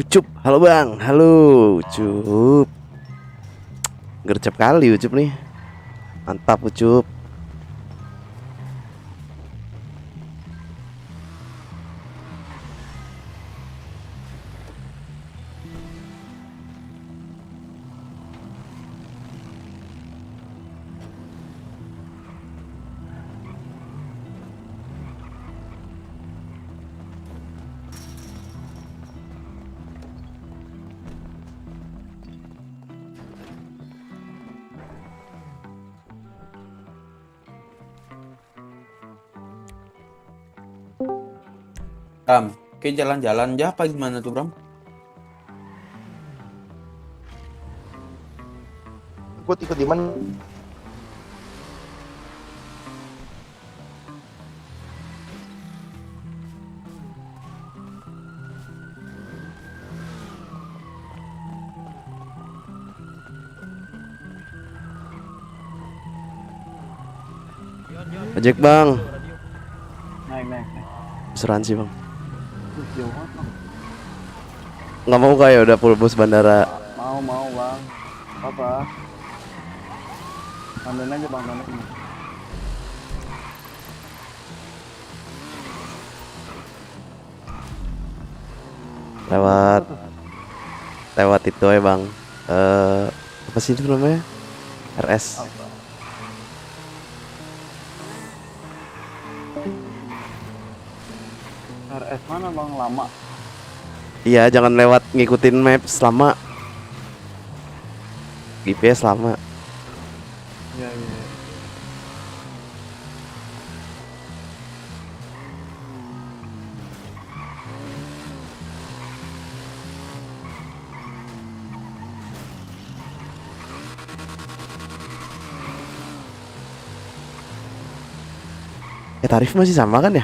Ucup, halo bang, halo Ucup. Gercep kali Ucup nih. Mantap Ucup. Bram, ke jalan-jalan aja apa gimana tuh Bram? Ikut di mana? Ojek bang, Naik. asuransi bang. Jauh banget bang. Nggak mau kayak udah full bus bandara. Mau bang. Apa? Tandain aja bang, tandain. Lewat lewat itu ya bang. Apa sih itu namanya? RS. Apa? RS mana bang? Lama. Iya, jangan lewat ngikutin maps lama. GPS lama. Iya. Tarif masih sama kan ya?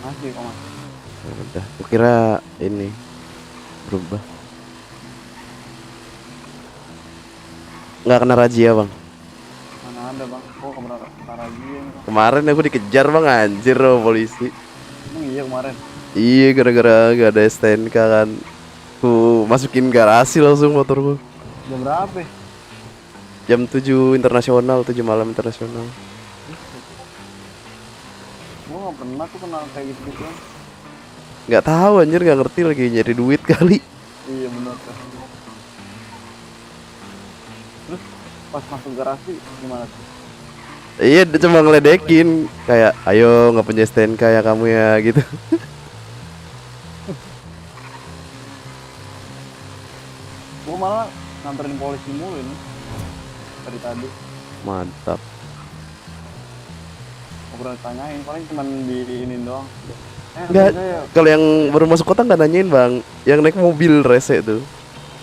Masih kok mas. Ya udah, kukira ini berubah. Nggak kena razia bang. Mana ada bang? Kok kebenaran Karajian bang? Kemarin aku dikejar bang, anjir sama polisi. Emang iya kemarin. Iya, gara-gara gak ada STNK kan. Ku masukin garasi langsung motorku. Jam berapa? Jam 7 internasional, 7 malam internasional. Gua nggak pernah tuh kenal kayak gitu kan. Nggak tahu anjir, nggak ngerti lagi nyari duit kali. Iya benar kan. Terus pas masuk garasi gimana tuh? Iya, dia cuma ngeledekin kayak, ayo nggak punya STNK ya kamu ya gitu. Gua malah nganterin polisi mulu ini dari tadi. Mantap. Gak pernah tanyain, paling cuma di ini doang. Nggak, Saya kalau yang baru masuk kota nggak nanyain bang. Yang naik mobil rese tuh.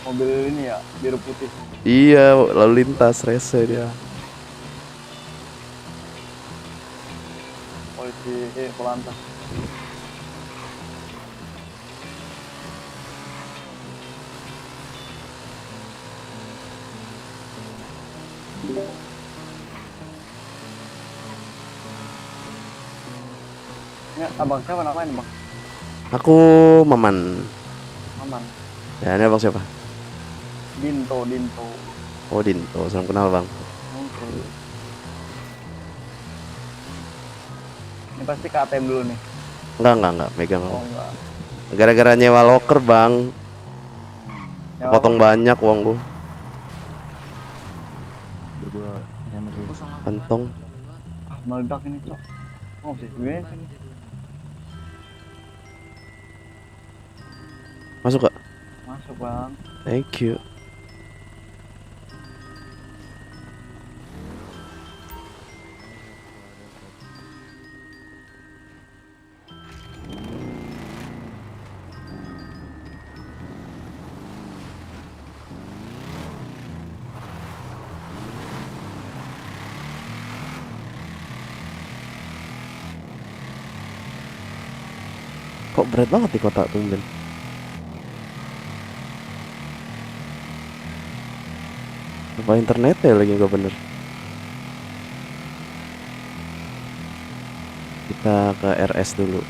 mobil ini ya, biru putih. Iya, lalu lintas rese dia. Polisi, Polantas. Ya, abang siapa namanya bang? Aku Maman. Aman. Ya, ini abang siapa? Dinto. Oh Dinto, salam kenal bang. Oke. Ini pasti ke ATM dulu nih. Enggak, megang. Oh enggak. Gara-gara nyewa loker bang, Ya, potong apa? banyak uangku. Kantong. Ah, meledak ini cok. Oh bisa juga sini. Masuk gak? Masuk bang. Thank you. Kok berat banget di kota tumben. Apa internetnya lagi nggak bener. Kita ke RS dulu.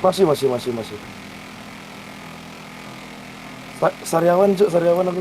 Masih. Sariawan, Cuk, Sariawan aku.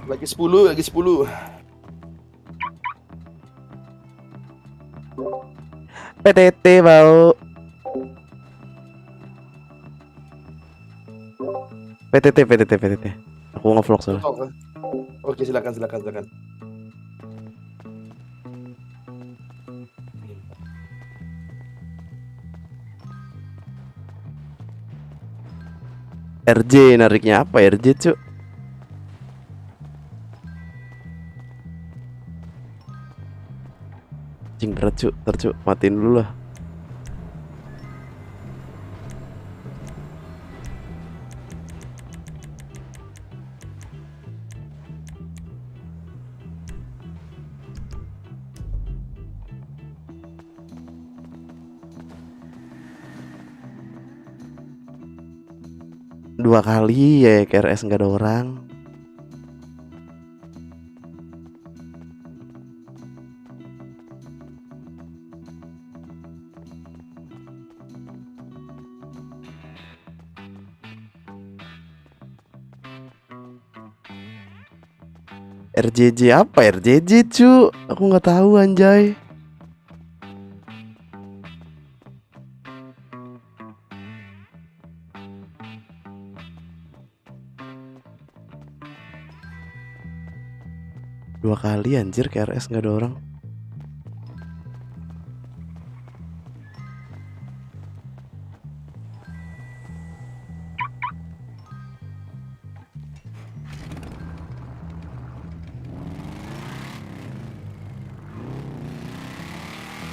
Lagi 10. PTT bau. PTT. Aku nge-vlog soalnya. Oke, silakan. RJ nariknya apa RJ Cuk? Cing berat Cuk, Cuk, matiin dulu lah. Dua kali ya KRS nggak ada orang. RJJ apa RJJ cu? Aku nggak tahu anjay. Dua kali anjir KRS nggak ada orang.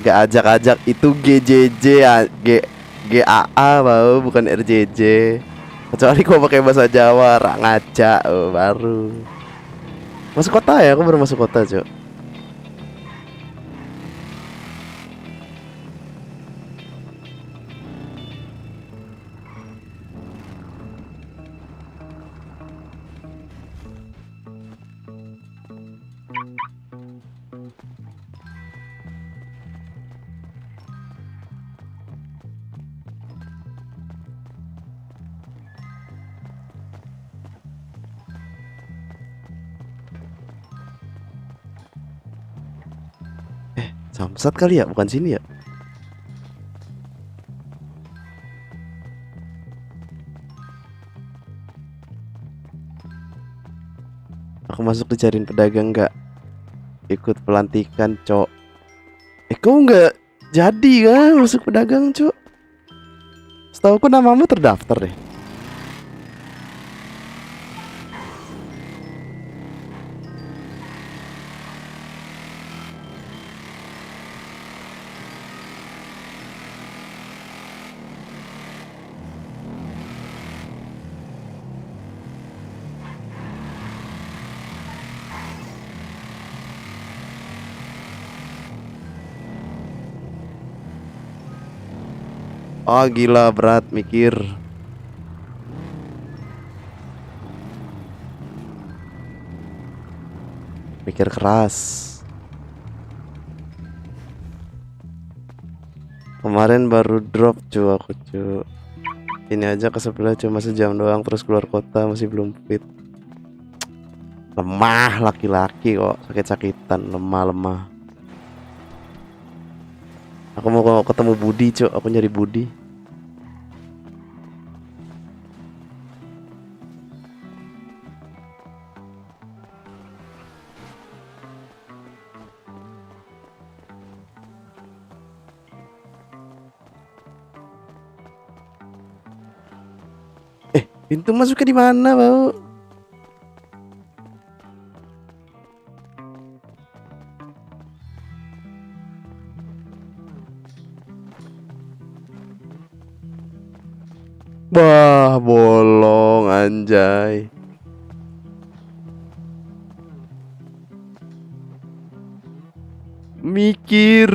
Gak ajak-ajak itu GJJ GAA bau bukan RJJ. Kecuali kau pakai bahasa Jawa rak ngajak baru. Masuk kota ya, aku baru masuk kota, Cok. Samsat kali ya, bukan sini ya. Aku masuk dicariin pedagang nggak? Ikut pelantikan, Cok. Kau nggak jadi kan masuk pedagang, Cok? Setahu aku namamu terdaftar deh. Oh gila berat mikir. Mikir keras. Kemarin baru drop cu aku cu. Ini aja ke sebelah cuma sejam doang terus keluar kota masih belum fit. Lemah laki-laki kok sakit-sakitan lemah. Aku mau ketemu Budi cu, aku nyari Budi. Pintu masuknya di mana, Bau? Wah, bolong anjay. Mikir.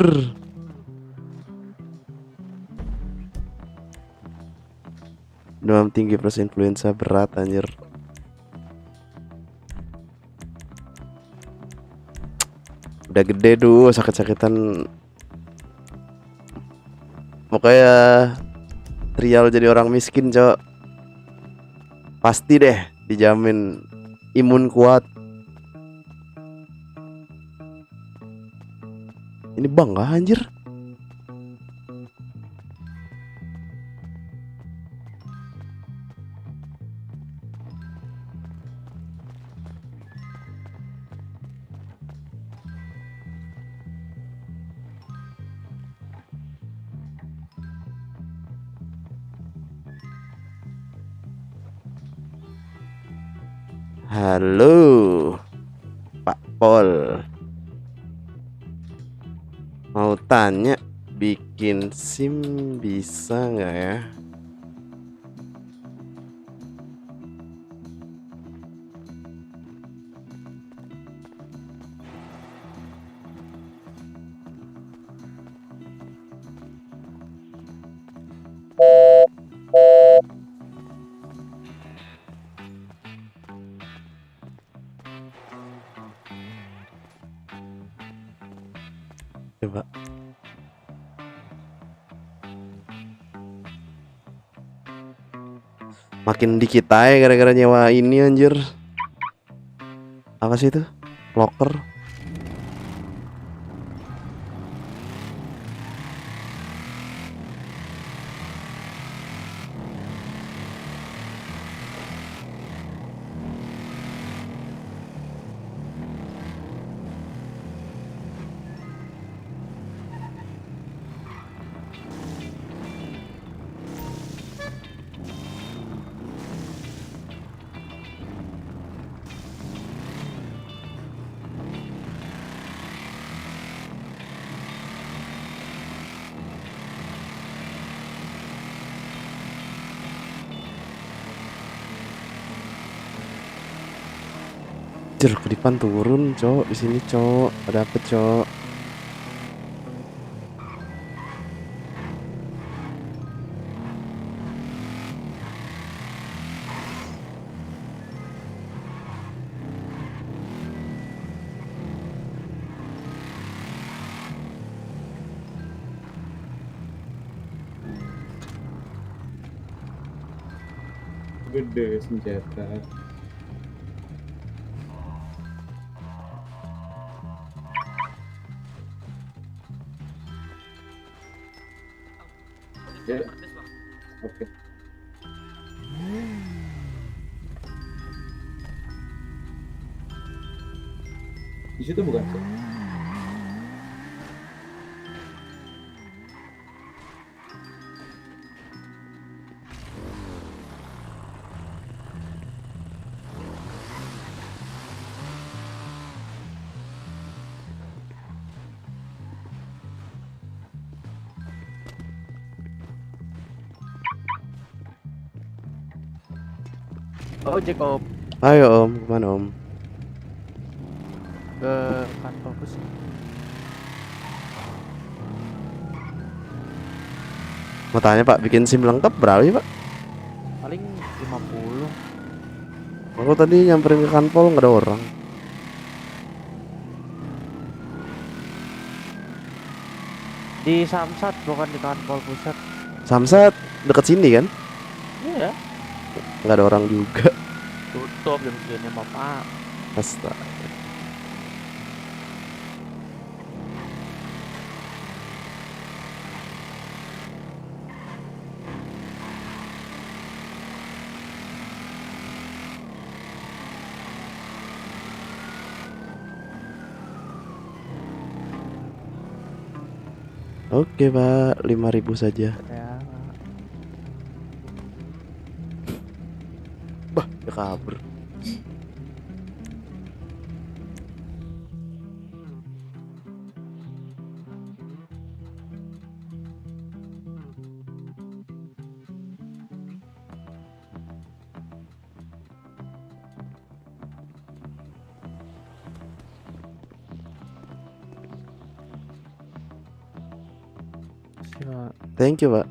Demam tinggi plus influenza berat anjir. Udah gede tuh sakit-sakitan. Pokoknya trial jadi orang miskin, Cok. Pasti deh dijamin imun kuat. Ini bangga anjir. Halo, Pak Pol. Mau tanya, bikin SIM bisa nggak ya? Coba. Makin dikit aja gara-gara nyewa ini anjir. Apa sih itu? Locker. Anjir, kedipan turun, Cok. Di sini, Cok. Ada apa, Cok? Gede senjata. Ya, oke. Di situ bukan sih? Oh, Jacob Ayo, Om. Kemana, Om? ke kantor pus. Mau tanya, Pak, bikin SIM lengkap berapa ya, Pak? Paling 50. Aku tadi nyamperin ke kanpol nggak ada orang. Di Samsat bukan di kantor pusat. Samsat deket sini kan? Iya, Nggak ada orang juga. tutup jam segini Bapak. Astaga. Oke, Pak, 5.000 saja. Ya. Bah, dia kabur. Makasih Pak. Thank you Pak.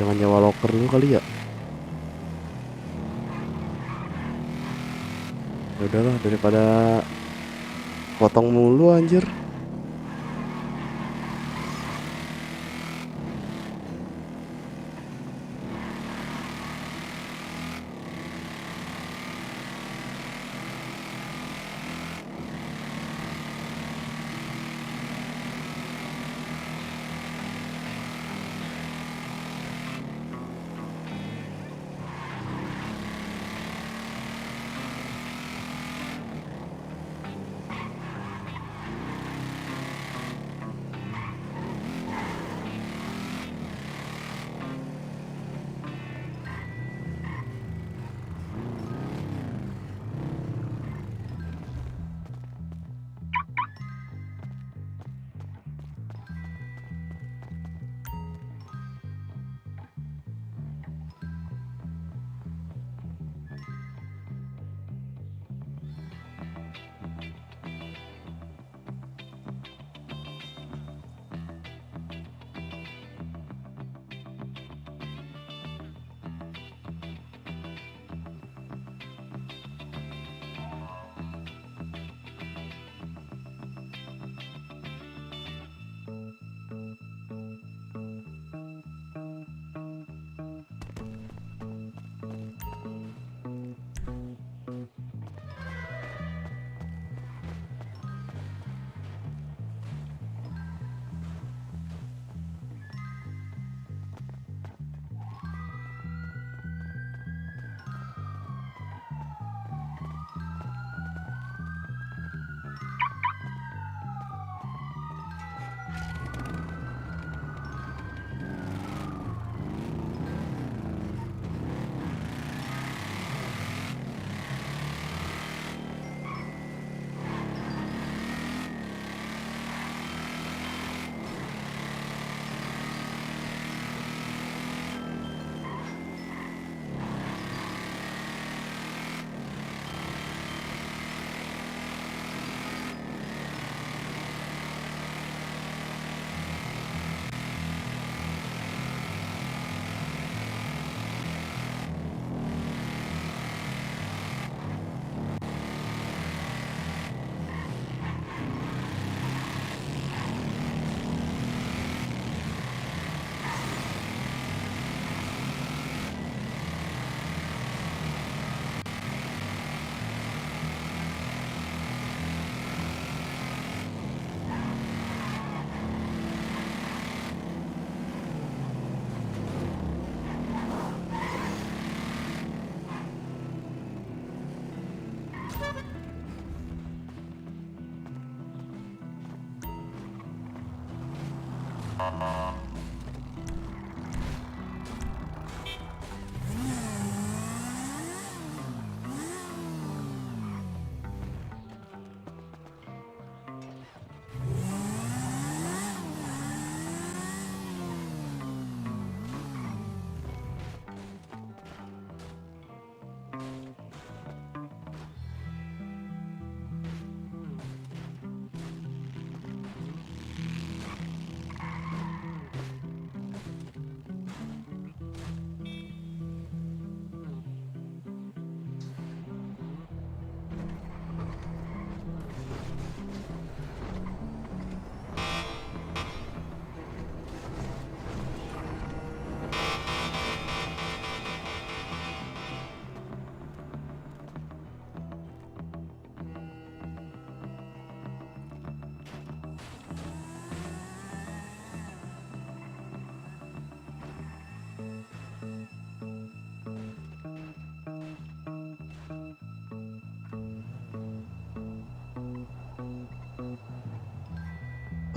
Jangan nyawa loker dulu kali ya. Ya udahlah daripada potong mulu anjir.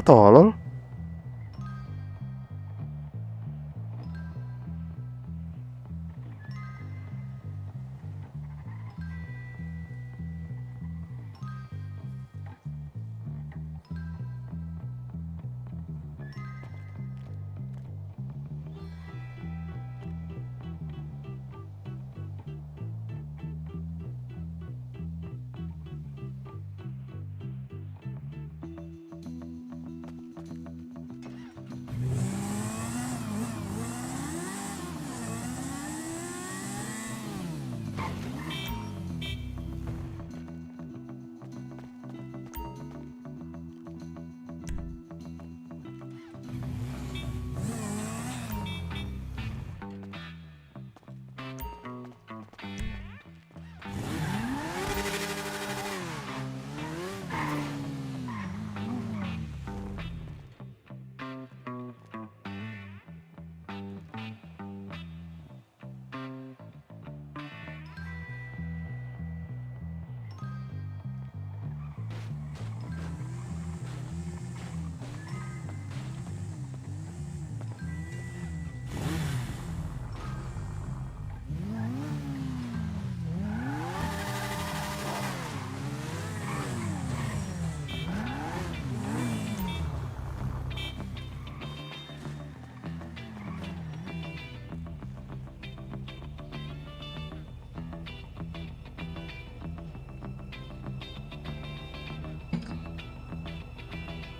Tolol.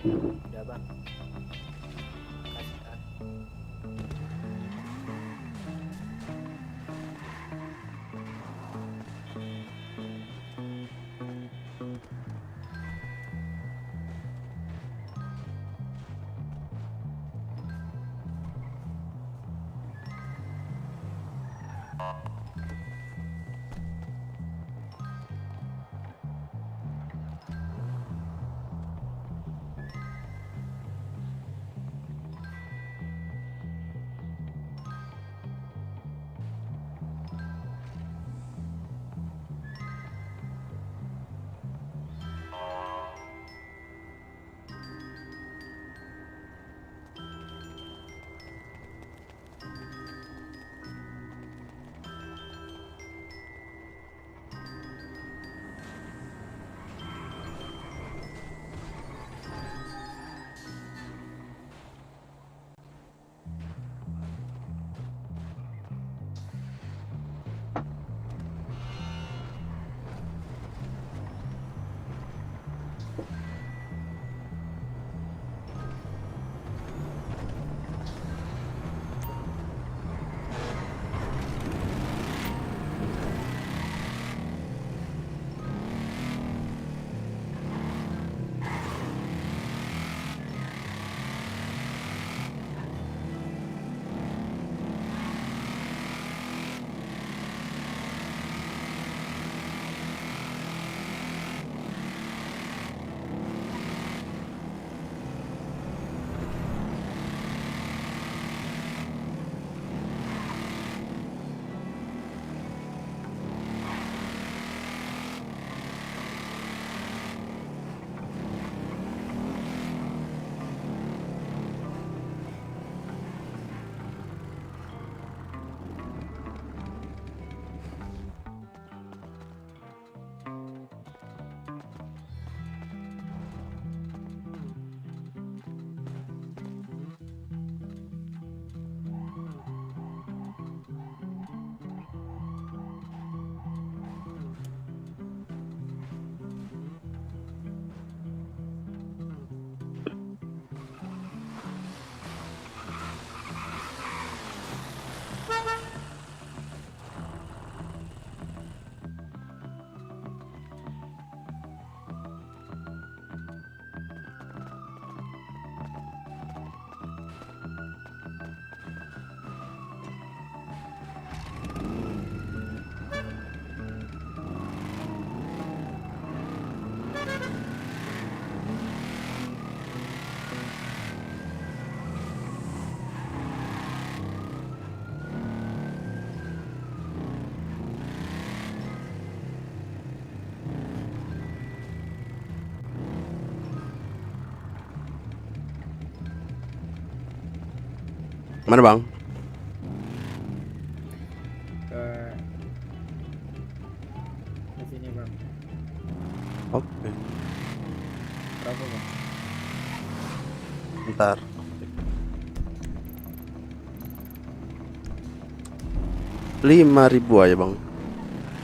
Udah bang. Kasih kan. Mana bang? Ke sini bang. Oke. Berapa bang? Bentar. Rp5.000 aja bang.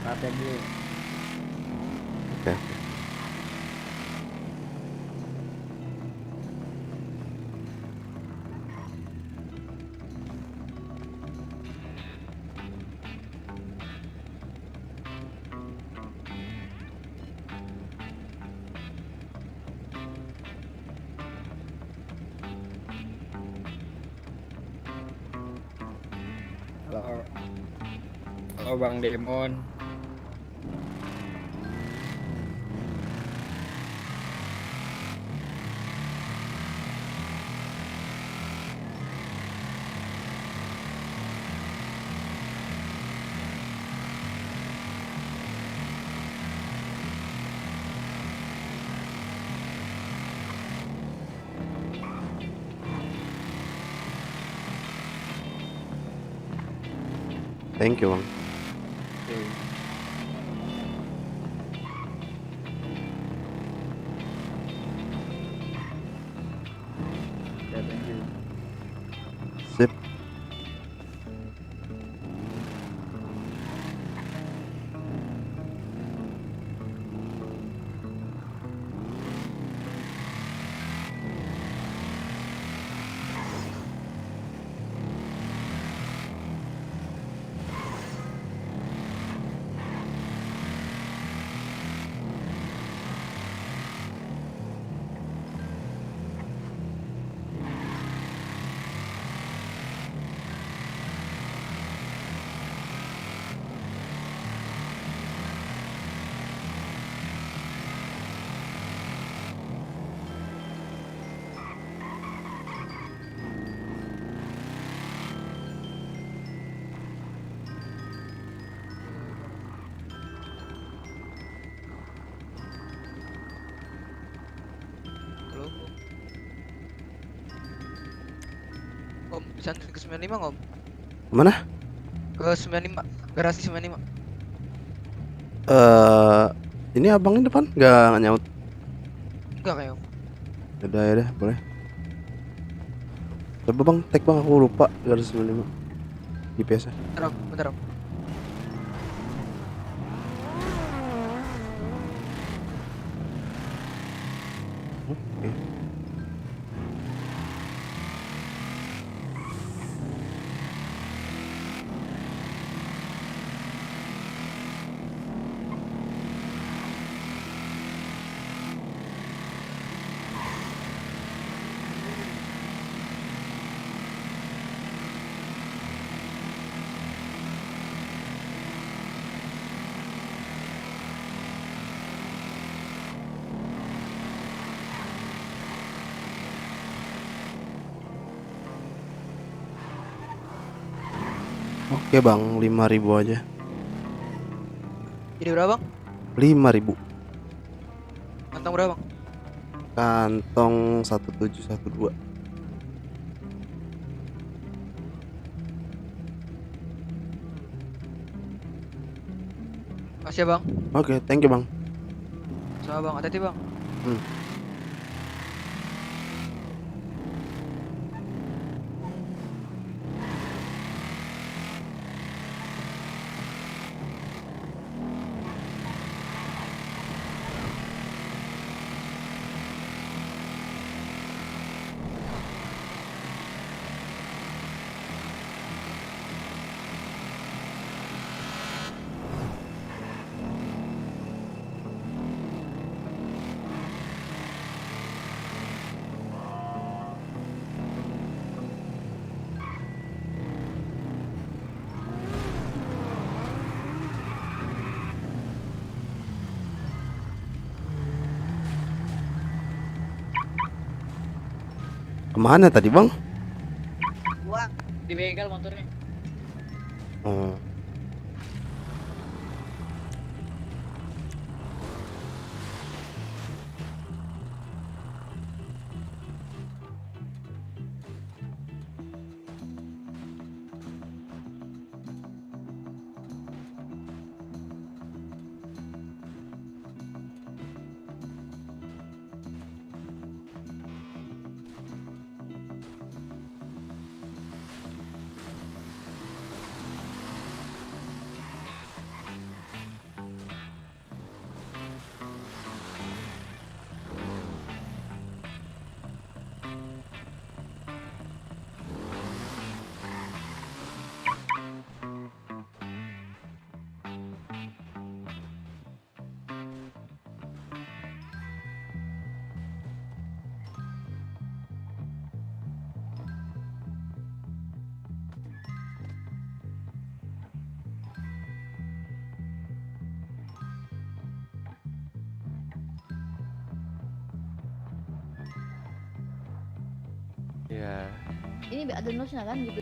KTP dulu. Oke. Halo. Halo Bang Demon. Thank you bang. Ya, thank you. Sip. Halo. Om, bisa antar ke 95 nggak, Om? Mana? Ke 95, garasi 95. Ini abangnya depan nggak nyaut. Enggak kayak Om. Ya udah boleh. Coba bang, tag bang, aku lupa garis 95 GPS-nya. Bentar Om, bentar Om. Oke. Oke bang, 5.000 aja. Jadi berapa, Bang? 5.000. Kantong berapa, Bang? Kantong 1712. Makasih ya, Bang. Oke, thank you bang. Sama Bang, hati-hati, Bang. Kemana tadi bang? Wah, di bengkel motornya. Oh. Ya. Ini ada nose-nya kan gitu.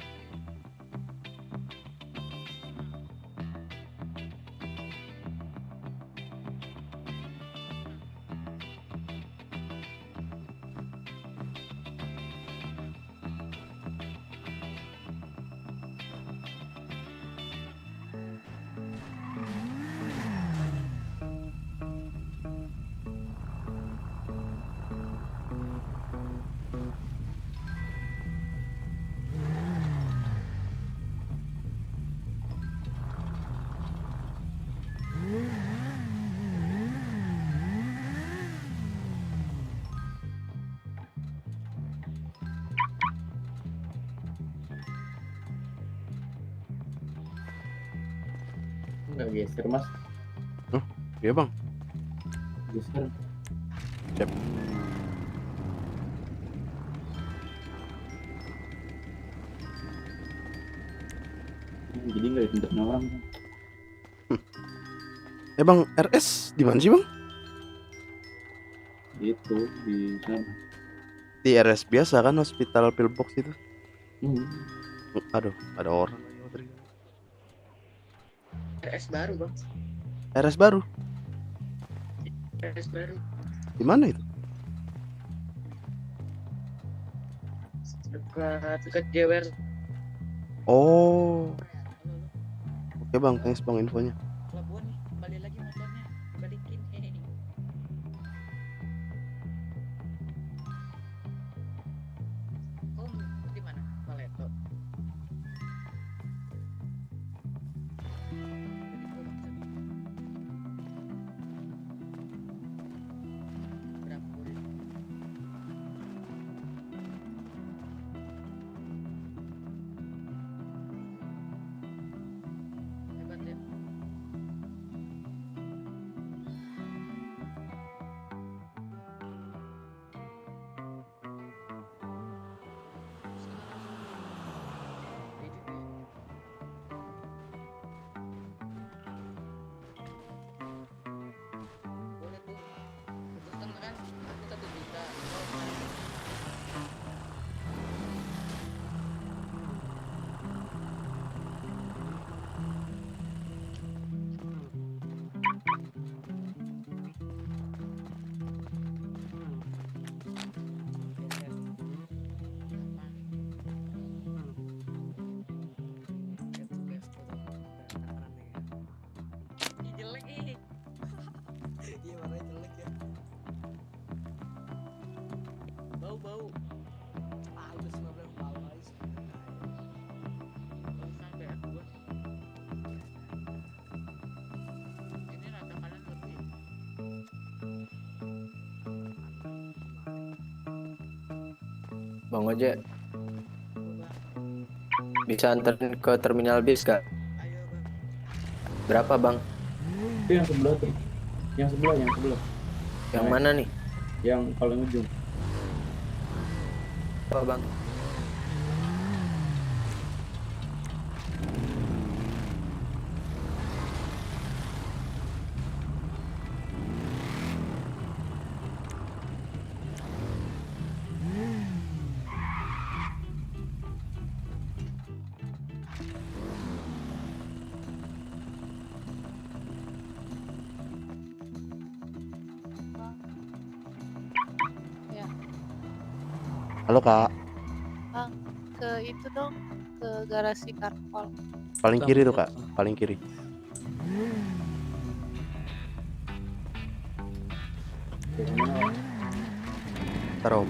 Enggak geser mas, Iya bang. geser. Siap. Jadi nggak ditendang orang. Bang, RS di mana sih bang? Itu di sana. Di RS biasa kan, hospital pillbox itu. Hmm. Aduh, ada orang. RS baru bang. RS baru. RS baru. Di mana itu? Dekat Jewer. Oh, oke bang, thanks bang infonya. Pelabuhan nih, kembali lagi motornya. Balikin. Oh, di mana? Paleto. Berapa? Hebat ya. Boleh tuh. Putuskan kan? Aku 1 juta. Ih, jelek ih. Iya warnanya jelek ya. Bau. Halus mah bilang bau guys. Bau sampai aku gua. Ini rata kanan lebih. Bang Ojek, Coba. bisa anterin ke terminal bis gak? Ayo bang. Berapa bang? Itu yang sebelah tuh. Yang sebelah. Yang Nah, mana nih? Yang paling ujung. Apa bang? Halo kak, Ke itu dong, ke garasi Karpol. paling kiri tuh kak, paling kiri. Yang mana? Taruh.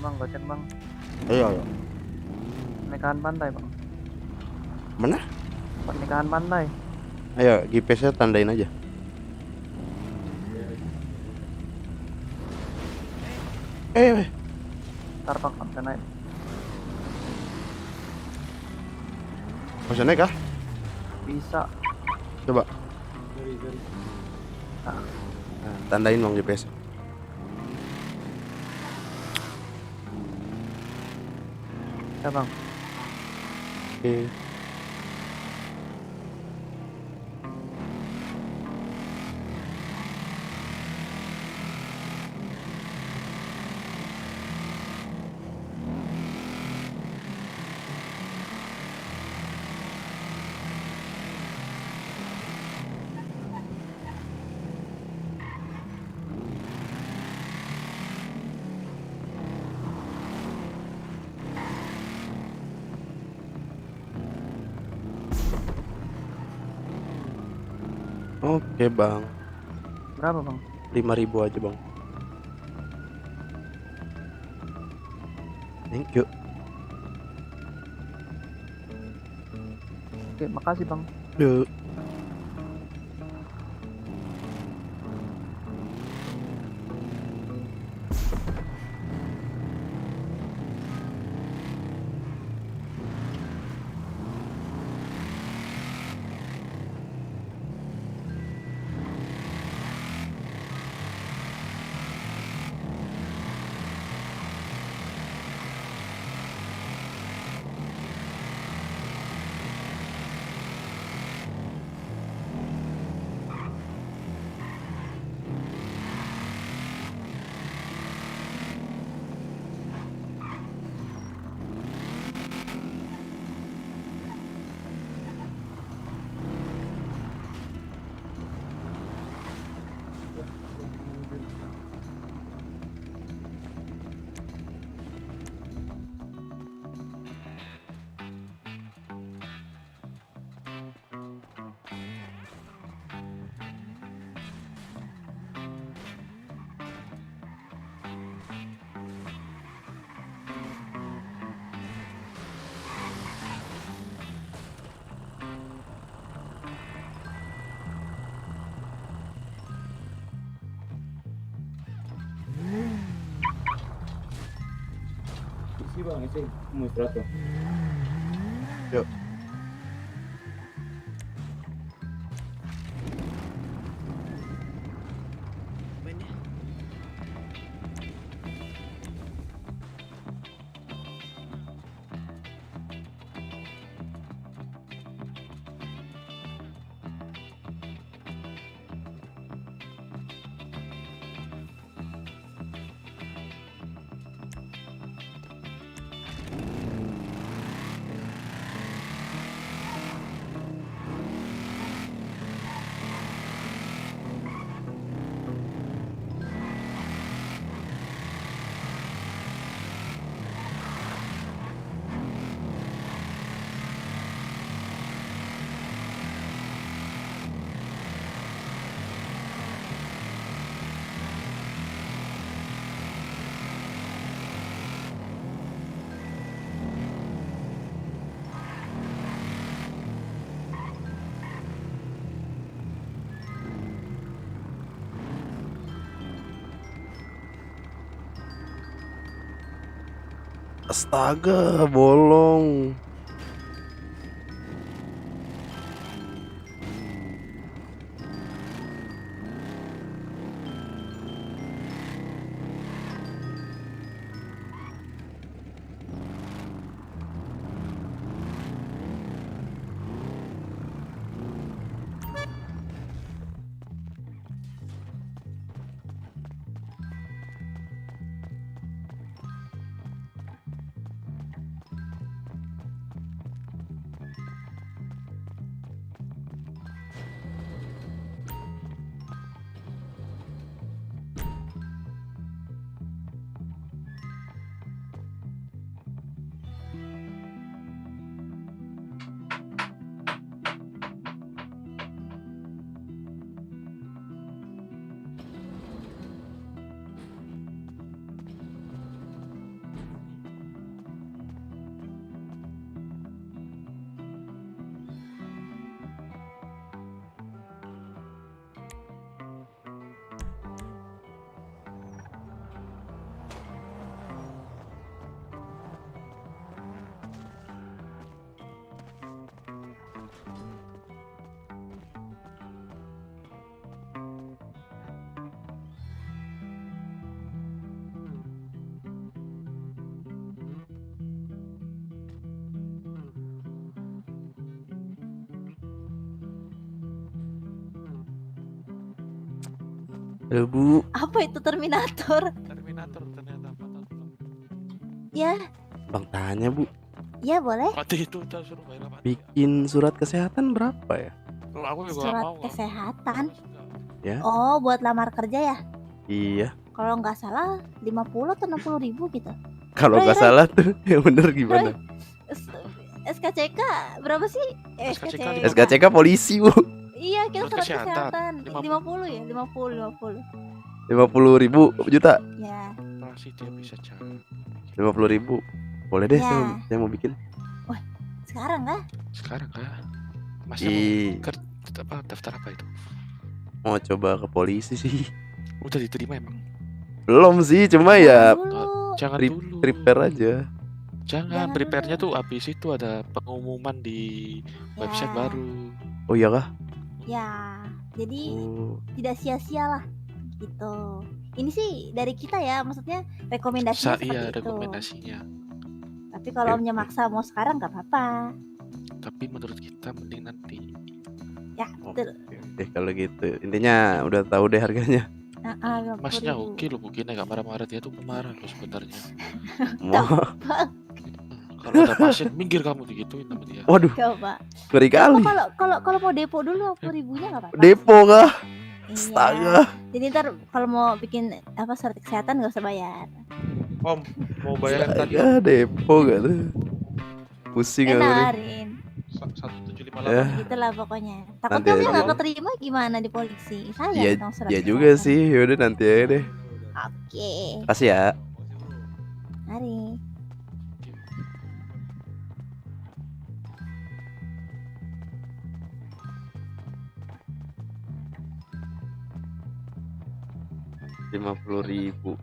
bang, gocek bang. Ayo, ayo. Pernikahan pantai bang. Mana? Pernikahan pantai. Ayo, GPS-nya tandain aja. Eh, Ntar bang, bisa naik. bisa naik kah? Bisa. Coba. Sorry. Nah, tandain bang GPS. Ya bang. Oke. Oke bang, Berapa bang? 5.000 aja bang. Thank you. Oke, makasih bang. Duh. Isi bang, isi. Mau istirahat bang. Yuk. Mainnya. Astaga, bolong. Halo Bu, Apa itu Terminator? Terminator ternyata 4 tahun belum. Ya, Bang tanya Bu, ya boleh. Mati itu udah suruh bayar mati. bikin surat kesehatan berapa ya? Kalau aku juga Surat mau. kesehatan. Ya. Oh, buat lamar kerja ya? Iya, Kalau nggak salah 50 atau 60 ribu gitu. kalau nggak Ray. salah tuh yang bener gimana? S- SKCK berapa sih? SKCK. SKCK polisi Bu, Iya, kita Surat surat kesehatan. kesehatan. 50 ya, 50. 50.000 juta, Ya. Pasti dia bisa cari. 50.000. Boleh deh, Ya. saya mau bikin. Sekarang kah? Sekarang kah? Masih daftar apa itu? Mau coba ke polisi sih. Udah diterima emang. Belum sih, cuma ya Dulu. Jangan Pre- dulu. prepare aja. Jangan Jangan prepare-nya dulu. tuh habis itu ada pengumuman di website Ya. baru. Oh iya kah? Ya. Jadi Oh, tidak sia-sia lah gitu. Ini sih dari kita ya, maksudnya rekomendasinya seperti Iya, itu. rekomendasinya. Tapi kalau Oke, omnya oke. maksa mau sekarang nggak apa-apa. Tapi menurut kita mending nanti. Ya, betul. oke kalau gitu. Intinya udah tahu deh harganya. Masnya oke loh, mungkin agak marah-marah, dia tuh pemarah loh sebenarnya. Mau. Kalau ada pasien minggir kamu digituin sama dia. Waduh, Coba. ngeri kali. Kalau mau depo dulu 50 ribunya nggak apa-apa. Depo kah? Iya. Astaga. Jadi ntar kalau mau bikin apa surat kesehatan nggak usah bayar. Om, mau bayar yang tadi Astaga, depo gak tuh? Pusing aku nih. Enarin. 1758. Ya, Gitulah pokoknya. Nanti Takutnya omnya aja. nggak keterima gimana di polisi. Sayang Iya, dong surat ya kesehatan. juga sih. Yaudah nanti aja deh. Oke. Kasih ya. Mari. Rp50.000.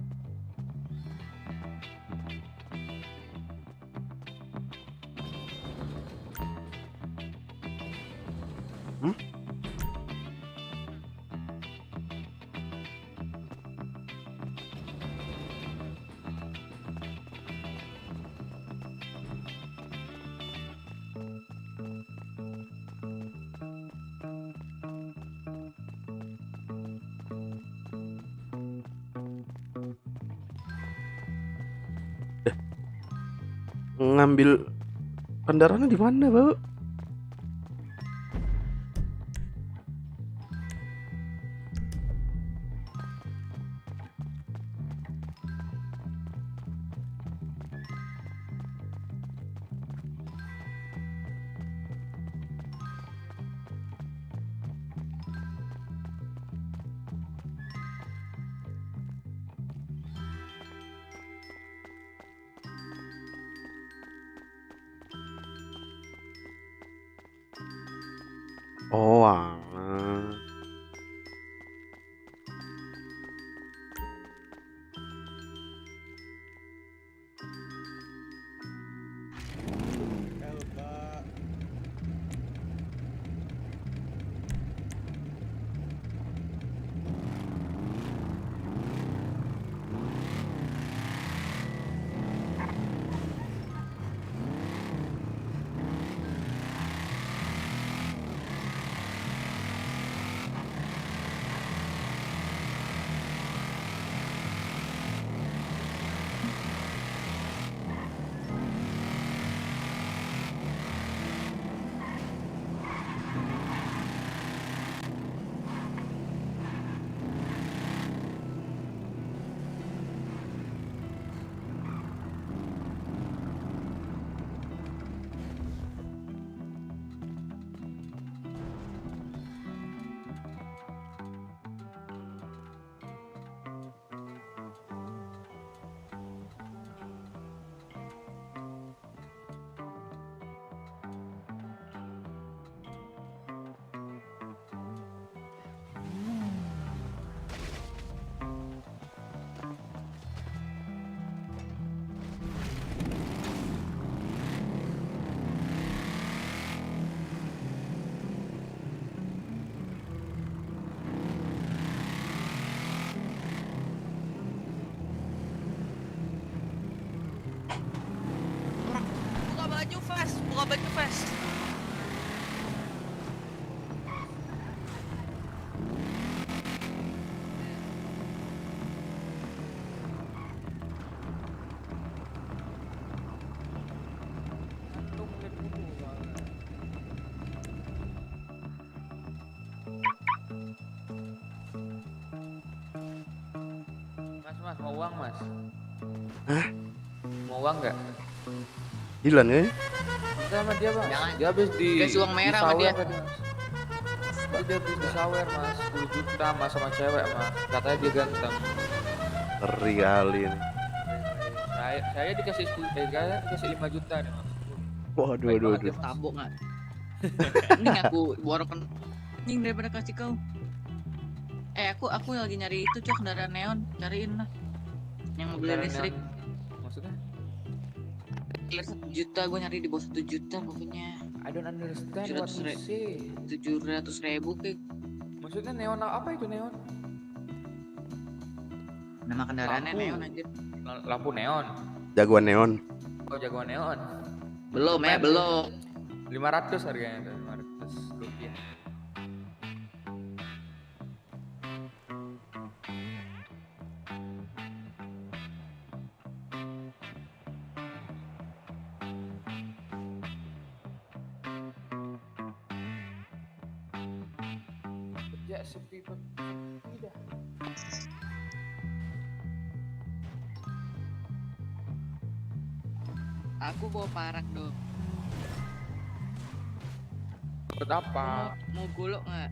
Hmm? Ngambil kendaraannya di mana, Bang? Oh, alah. Buka baju fast, buka baju fast. mau uang mas? Hah? Mau uang nggak? Dilan kan? Kita sama dia bang. Jangan. Dia habis di. Kasih uang merah di sama dia. sawer tadi, Mas. Dia habis di sawer mas, 10 juta mas sama cewek mas. Katanya dia ganteng. Ngeri kali ini. Saya dikasih 5 juta nih mas. Waduh, Baik waduh, banget waduh. ya, Mas. Tabok nggak? Ini aku borokan anjing daripada kasih kau. Aku lagi nyari itu cok, kendaraan neon, cariin lah. Yang mobil Kendaraan listrik. neon. Maksudnya? Kira 1 juta, gue nyari di bawah 1 juta pokoknya. I don't understand what 700 you say. 700.000 kayak Maksudnya neon apa itu neon? nama kendaraannya Lampu. neon anjir. Lampu neon. Jagoan neon. Oh jagoan neon. Belum belum. 500 harganya tuh, 500 rupiah. Kerja sepi tidak. Aku bawa parak dong. Buat apa? Mau golok nggak?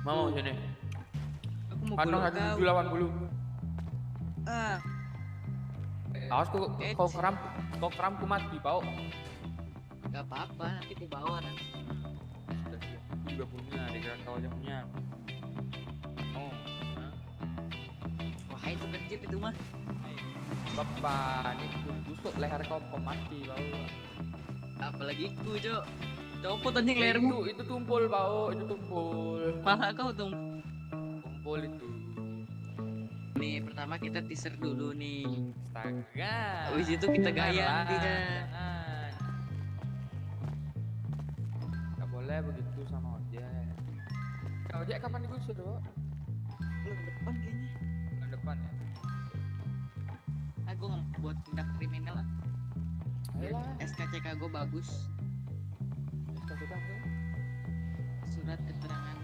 Mau sini. Aku mau Kantong golok kau. 180. Ah, Awas kau keramku mati, Pau. nggak apa-apa, nanti aku bawa nanti. Juga punya, dikira kau aja punya. Oh, Wah itu kecil itu mah. bapak, ini busuk leher kau mati, Pau. Apalagi ku cok. Copot anjing lehermu. Itu tumpul, Pau, itu tumpul. Malah kau tuh. Tumpul itu. Nih pertama kita teaser dulu nih. Astaga. Habis itu kita gayang dia. Gak boleh begitu sama ojek. Ojek kapan digusur, Pak? Bulan depan kayaknya. Bulan depan ya. Aku nggak buat tindak kriminal lah. Ayolah. SKCK gue bagus. Kasih tahu. Surat keterangan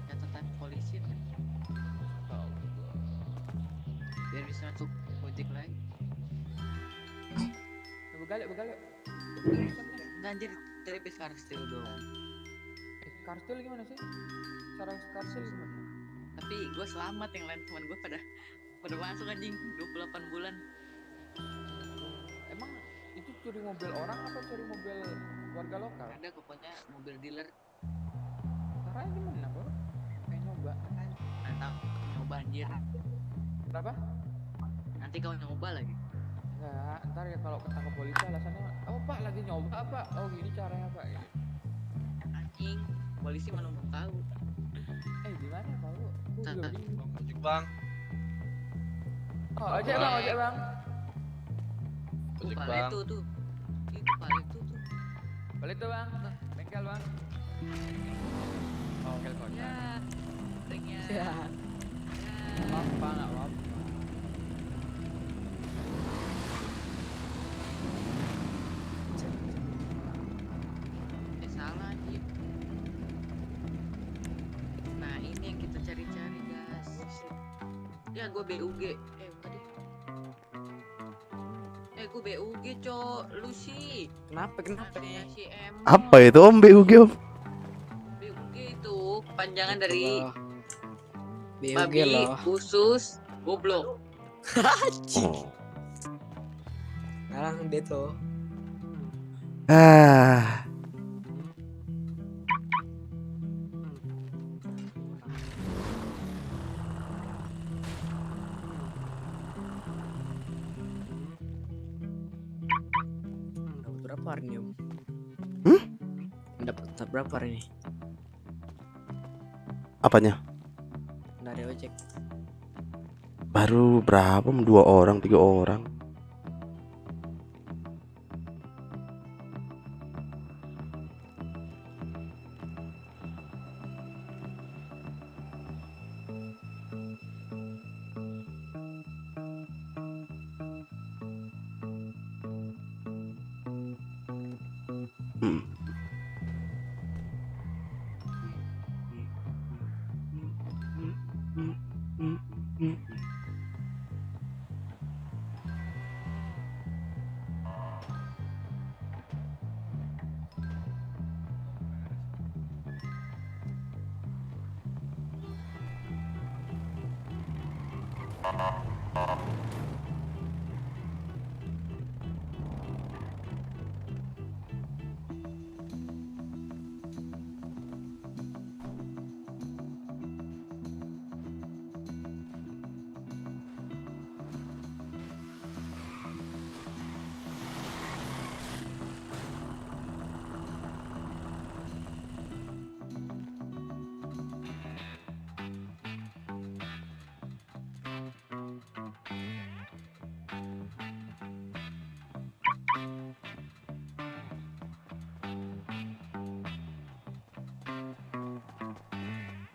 catatan polisi kan. Biar bisa masuk ojek lagi. Begalek. Nggak anjir, dari bis karstil dong. Karstil gimana sih? Cara karstil gimana? Tapi gue selamat, yang lain teman gue pada masuk anjing 28 bulan. Emang itu curi mobil orang atau curi mobil warga lokal? Ada pokoknya mobil dealer. Caranya gimana, Bro? Kayak nyoba. Mantap, nyoba anjir. Berapa? Nanti kau nyoba lagi. Enggak, ntar ya kalau ketangkap polisi alasannya, oh Pak lagi nyoba Pak, oh gini caranya Pak. Gitu. Anjing, polisi mana mau tahu. Gimana Pak? Aku juga Santai. bingung. Ojek bang. Oh, ojek bang. Ojek Pak bang. itu tuh. Itu Pak itu tuh. Balik tuh bang, bengkel bang. Oh, bengkel kota. Ya, ringnya. Apa nggak apa? Salah anjir. Nah ini yang kita cari-cari guys. Ya gue BUG. Tadi. Gue BUG cok. Lu sih. Kenapa? Namanya si M. Apa itu Om BUG Om? BUG itu panjangan dari BUG babi, loh. usus, goblok. Oh. Sekarang dia tuh. Ah. Dapat berapa hari ini Om? Dapat berapa hari ini? Apanya? Dari ojek. Baru berapa? 2 orang, 3 orang.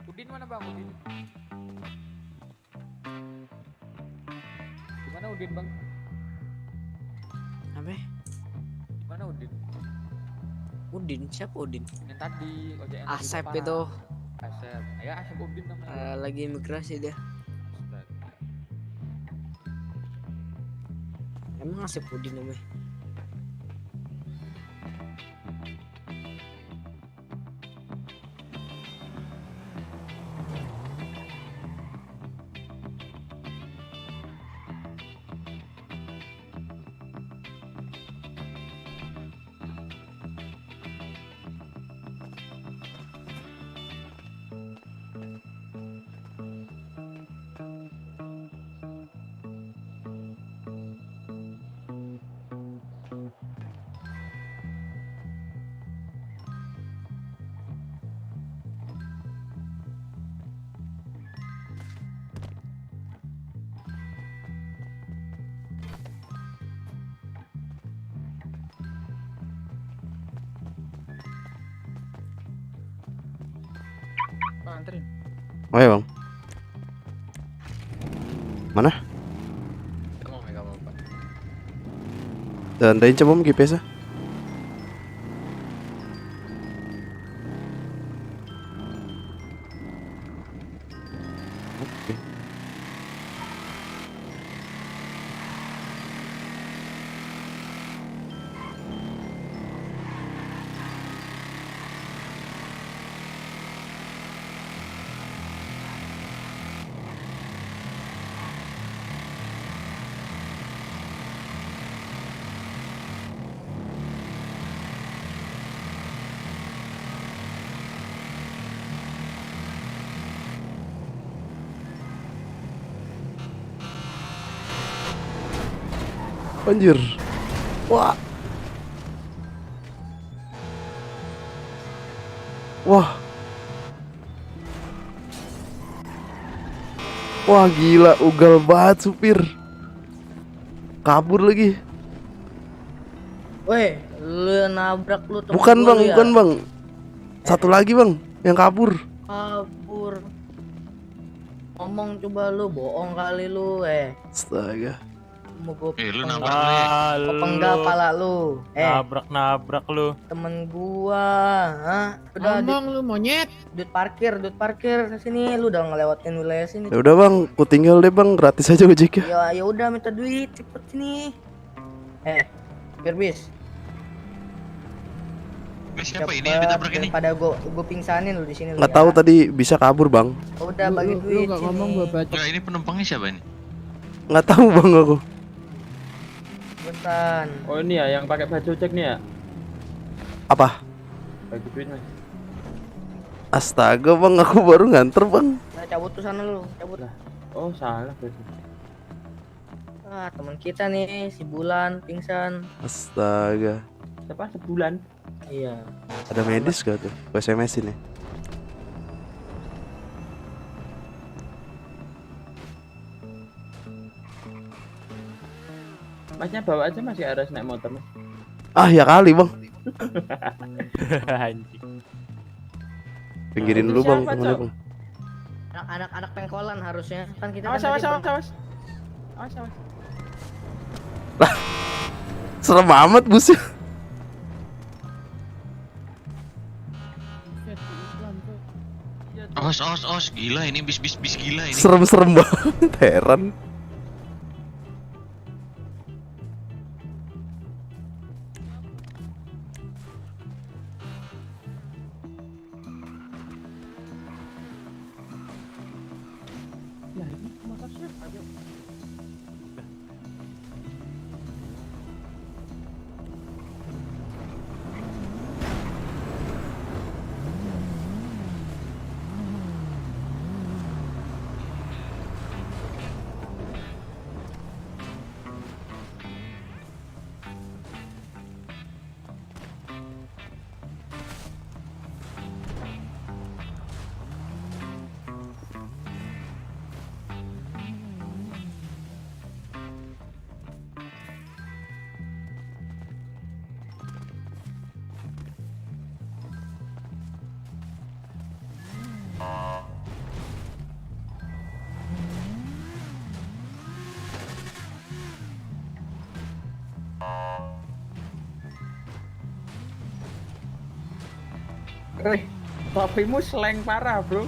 Udin mana bang? Udin? Gimana Udin bang? Apa? Gimana Udin? Udin? Siapa Udin? Yang tadi ojek yang tadi Asep parah. itu. Asep. Ya Asep Udin namanya. Lagi imigrasi dia. Astaga. Emang Asep Udin namanya? Bang anterin. Oh ya bang. Mana? Gak mau Pak. Tandain coba om GPS-nya. Oke. Anjir. Wah. Wah. Wah gila, ugal banget supir. Kabur lagi. Weh, lu nabrak lu temen Bukan gua bang, lu ya? bukan bang. Satu lagi bang, yang kabur. Kabur. Ngomong coba lu, bohong kali lu, Astaga. Mau gua lu penggal- nabrak gua penggal pala lu. Nabrak lu. Temen gua, hah? Udah Lu monyet. dut parkir ke sini, lu udah ngelewatin wilayah sini. Ya udah bang, ku tinggal deh bang, gratis aja ojeknya. Ya udah minta duit cepet sini. Gerbis. siapa ini yang ditabrak ini? Daripada gua pingsanin lu di sini lu. Nggak tahu tadi bisa kabur bang. Udah bagi duit. Lu ngomong gua baca. Enggak, ini penumpangnya siapa ini? Nggak tahu bang aku. Cepetan. Oh ini ya yang pakai baju cek nih ya. Apa? Bagi duit mas. Astaga bang, aku baru nganter bang. Nah, cabut tuh sana lu, cabut. Oh salah berarti. Ah, teman kita nih si Bulan pingsan. Astaga. Siapa sebulan? Iya. Ada medis gak tuh? Gue SMS ini. Masnya bawa aja masih harus naik motor mas. Ah ya kali bang. Anjing. Pinggirin dulu bang, Siapa, temennya Cok? bang. Anak pengkolan harusnya kan kita. Awas kan awas tadi awas awas. Awas awas. Serem amat busnya. Os, gila ini bis gila ini. Serem banget, heran. Ya ini motor siapa aja? Topimu slang parah, bro.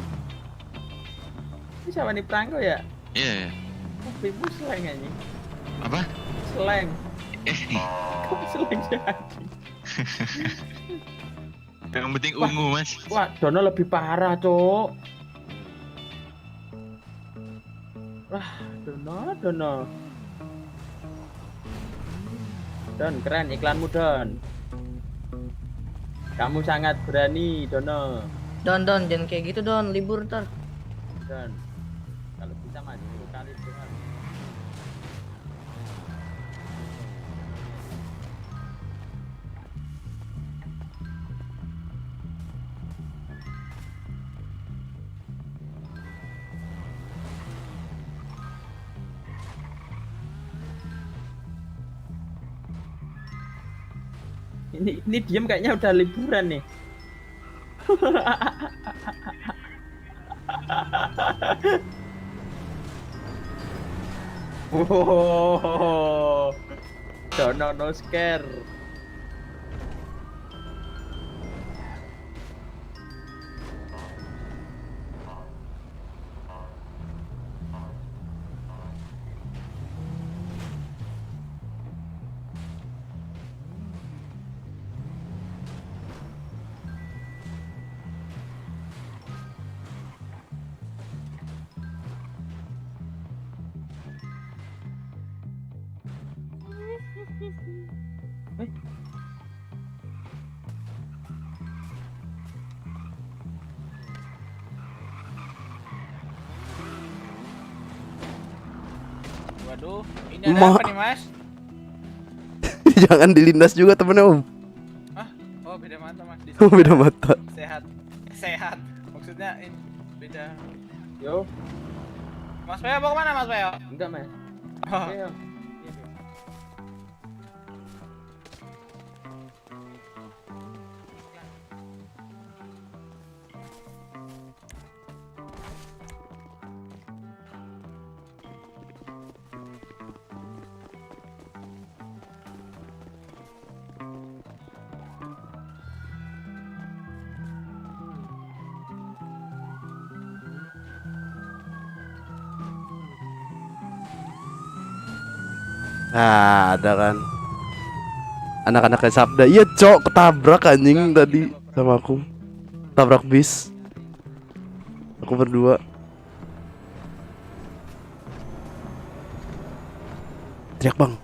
Ini siapa nih Prangko ya? Iya. Topimu slang aja. Apa? Slang. Slang sih. Yang penting ungu, Mas. Wah, Dono lebih parah, Cok. Wah, Dono. Don, keren iklanmu, Don. Kamu sangat berani, Dono. Don jangan kayak gitu Don, libur ntar. Don, kalau bisa maju kali Tuhan. Ini diem kayaknya udah liburan nih. Wow, Dono no scare. Waduh, ini ada apa nih Mas? Jangan dilindas juga temennya Om. Oh beda mata Mas. Oh, beda mata. Sehat. Maksudnya ini beda. Yo, Mas Peo mau kemana Mas Peo? enggak, Mas. Oh. Oke, yo. Nah, ada kan anak-anaknya Sabda. Iya cok, ketabrak anjing tadi sama aku. Tabrak bis. Aku berdua. Teriak bang.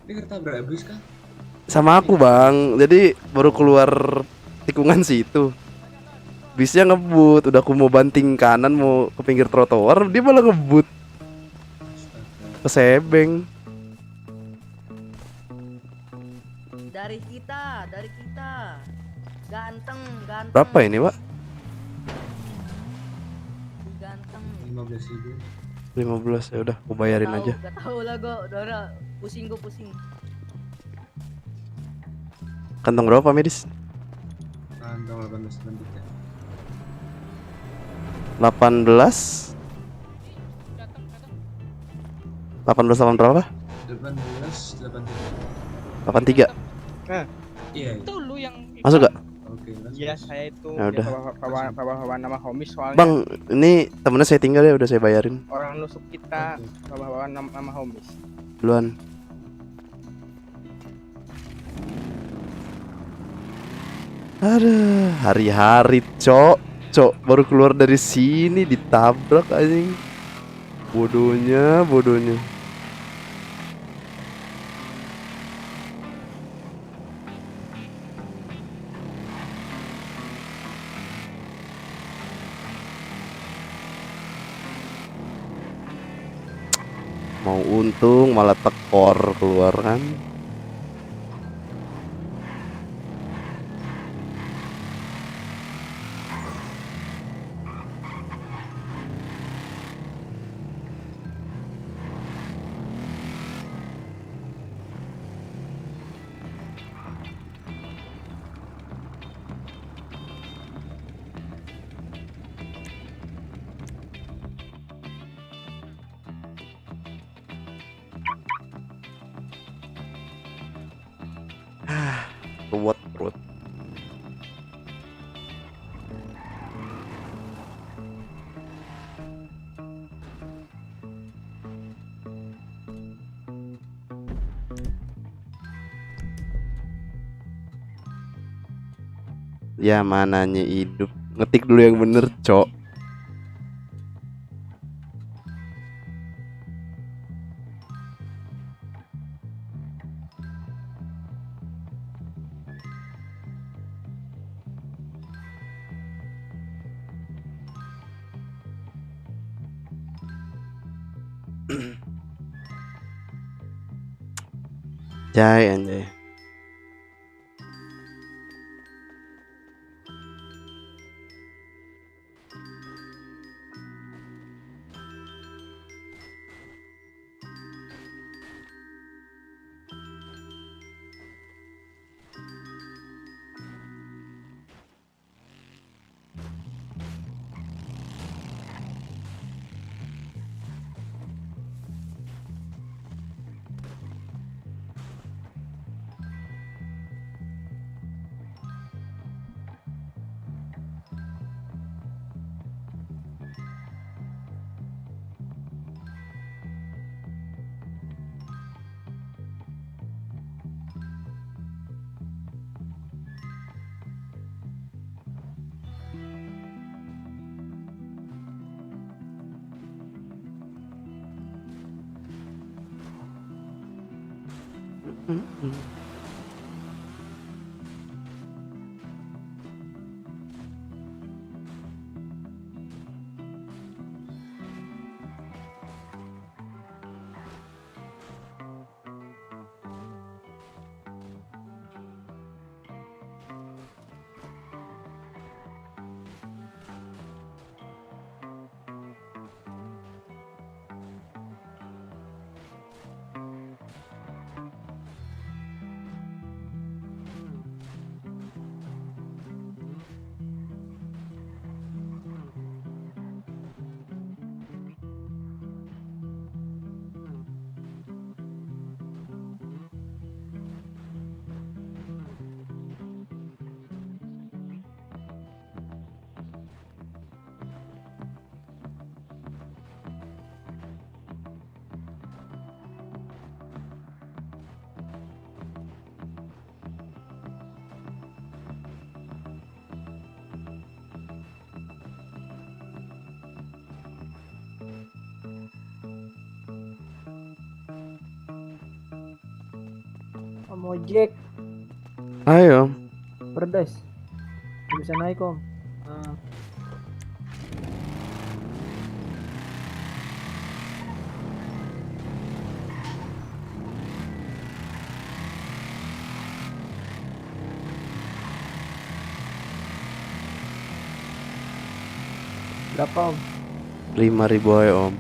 Ini ketabrak bis kan? Sama aku bang. Jadi baru keluar tikungan situ. Bisnya ngebut, udah aku mau banting kanan mau ke pinggir trotoar, dia malah ngebut. Kesebeng. Dari kita. Ganteng. Berapa ini, Pak? Ganteng. 15 ya udah, aku bayarin aja. Gak tau lah gue, Dora. Pusing. Kantong berapa medis? Kantong 18. 18 berapa? 83. Iya. Itu lu yang Masuk gak? Oke, Iya, saya itu Ya udah. bawa nama homis soalnya. Bang, ini temennya saya tinggal ya, udah saya bayarin. Orang nusuk kita bawa nama homis. Duluan. Aduh, hari-hari cok baru keluar dari sini ditabrak anjing. Bodohnya. Mau untung malah tekor keluar kan. ruwet ruwet. Ya mananya hidup. Ngetik dulu yang bener, Cok. Jai anjay. Om ojek, Ayo. pedas. Bisa naik om. Nah. Berapa om? 5.000 aja om.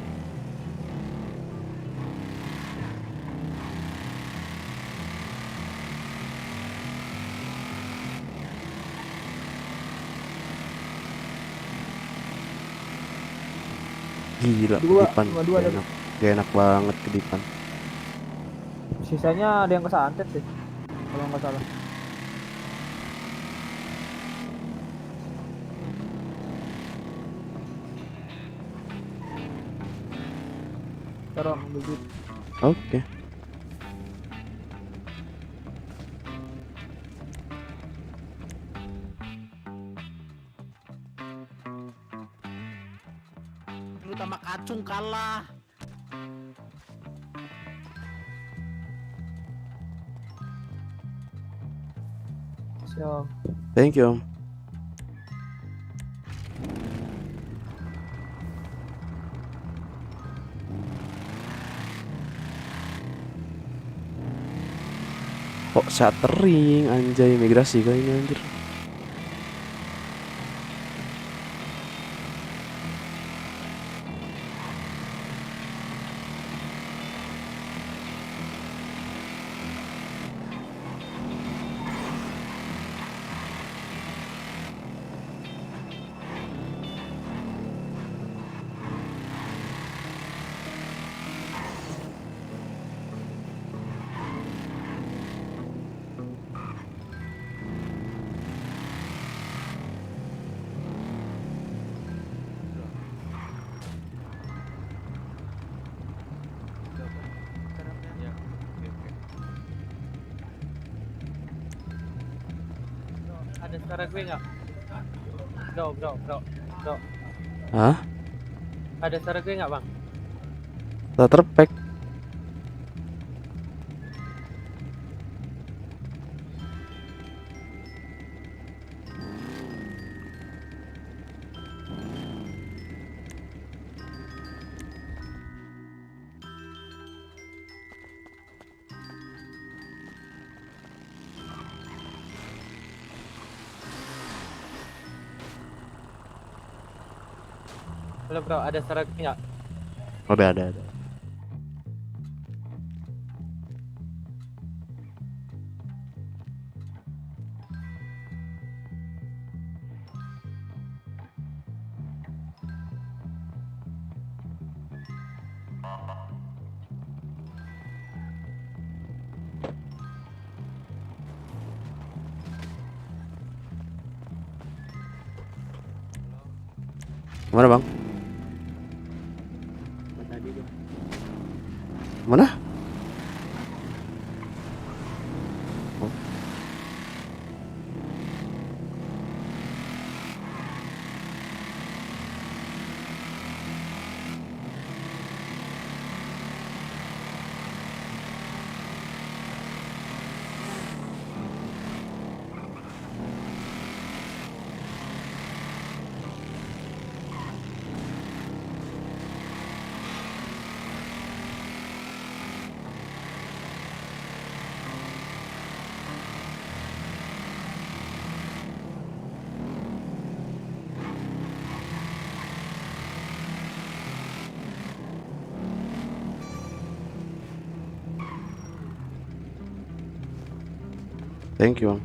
Gila, Dua, Kedipan. dua ada. Enak. Gak enak banget Kedipan. Sisanya ada yang kesantet sih, kalau nggak salah. Taruh ambil duit. Oke. Lu sama kacung kalah. Siap. Thank you om. Kok shuttering anjay, migrasi kayaknya anjir. ada suara gue nggak? Bro. Hah? Ada suara gue nggak bang? Starter pack. Halo bro, ada suara gue nggak? Udah ada. Mana bang? Mana? Oh. Thank you bang.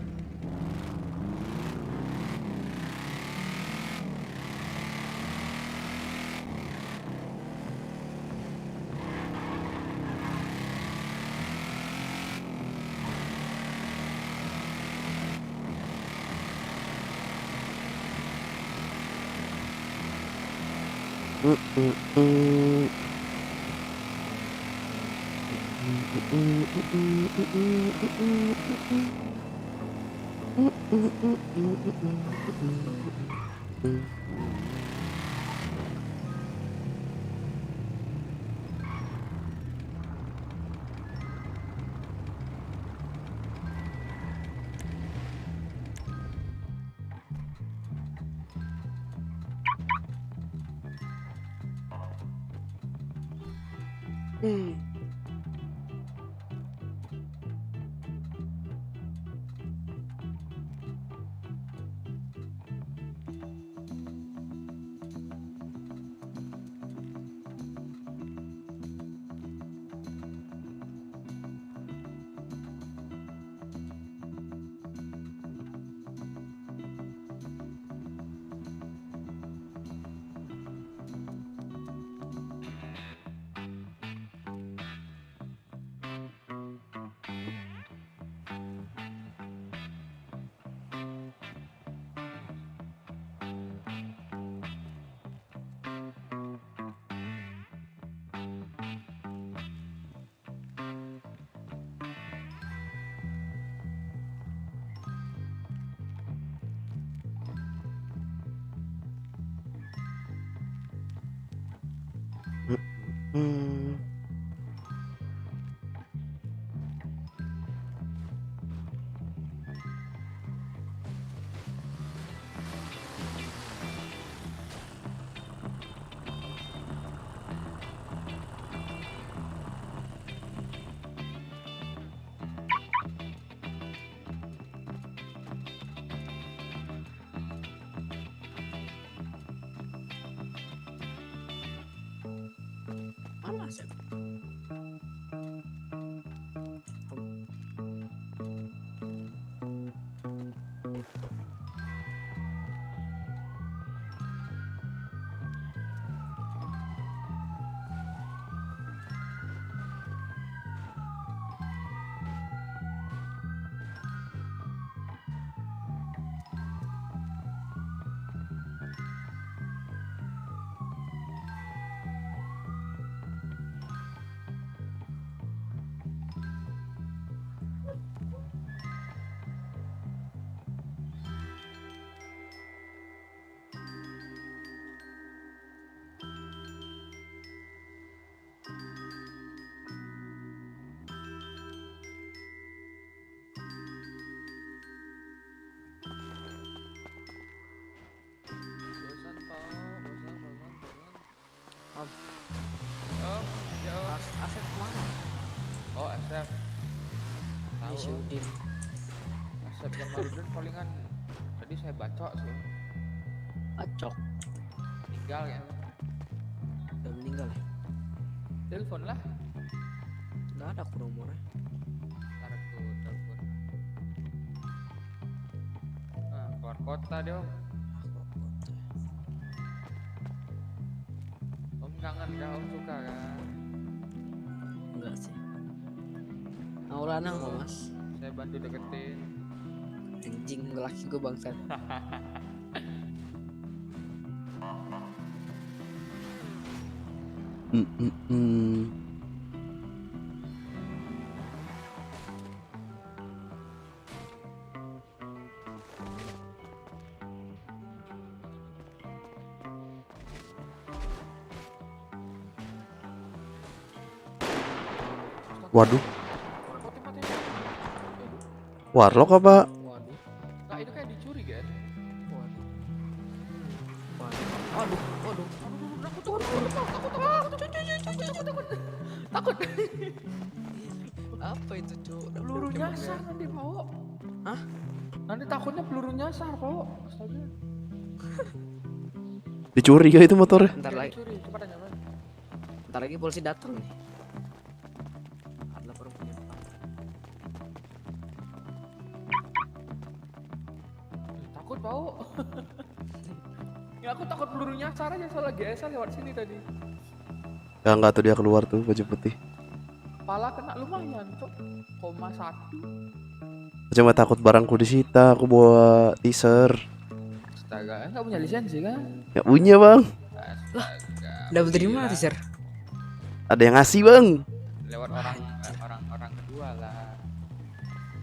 Malas ya. Ini si Udin. Asep Jamaludin palingan tadi saya bacok sih. Acok. Meninggal ya. Udah meninggal ya? Telepon lah. Nggak ada aku nomornya. Ntar aku telepon. Nah, keluar kota dia om. Om kangen kah? Om suka kan? Enggak sih. Mau lanang kok mas. Saya bantu deketin. Anjing laki gue bangsat. Waduh. Warlock apa? Waduh. Nah itu kayak dicuri kan? Waduh. Waduh. Takut. Apa itu cu? Peluru nyasar nanti Pak. Hah? Nanti takutnya peluru nyasar Pak. Astaga. Dicuri ya itu motornya. Bentar lagi. Dicuri, cepat aja Pak. Bentar lagi polisi datang nih. Adalah perempuan. Takut Pak. Ya aku takut peluru nyasar aja soalnya GSA lewat sini tadi. Ya enggak tuh dia keluar tuh baju putih. Kepala kena lumayan Cok. 0,1. Cuma takut barangku disita, aku bawa teaser. Astaga, enggak punya lisensi kan? Nggak punya bang. Astaga. Dapat dari mana sih, Sir? Ada yang ngasih bang. Lewat orang kedua lah.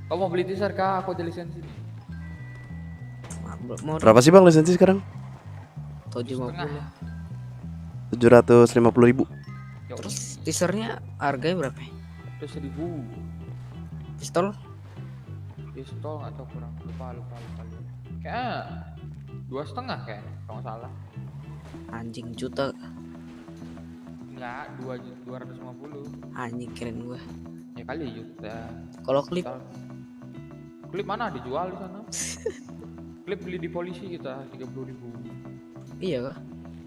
Kau mau beli teaser kah? Aku ada lisensi nih. Mau Berapa sih bang lisensi sekarang? 750. 750.000. Terus teasernya harganya berapa? Terus 1.000. Pistol? Pistol nggak tahu kurang lupa. Kayak 2,5 kayak kalau nggak salah. Anjing juta. Enggak, 250. Anjing keren gua. Ya kali juta. Kalau klip? Klip mana dijual di sana? Klip beli di polisi kita 30.000. Iya kah?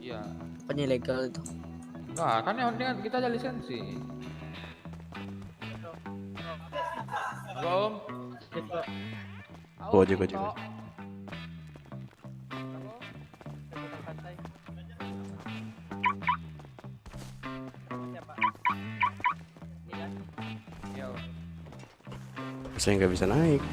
Iya. Apanya ilegal itu? Nah, kan yang penting kita ada lisensi. Om. Oh, juga. Saya nggak bisa naik.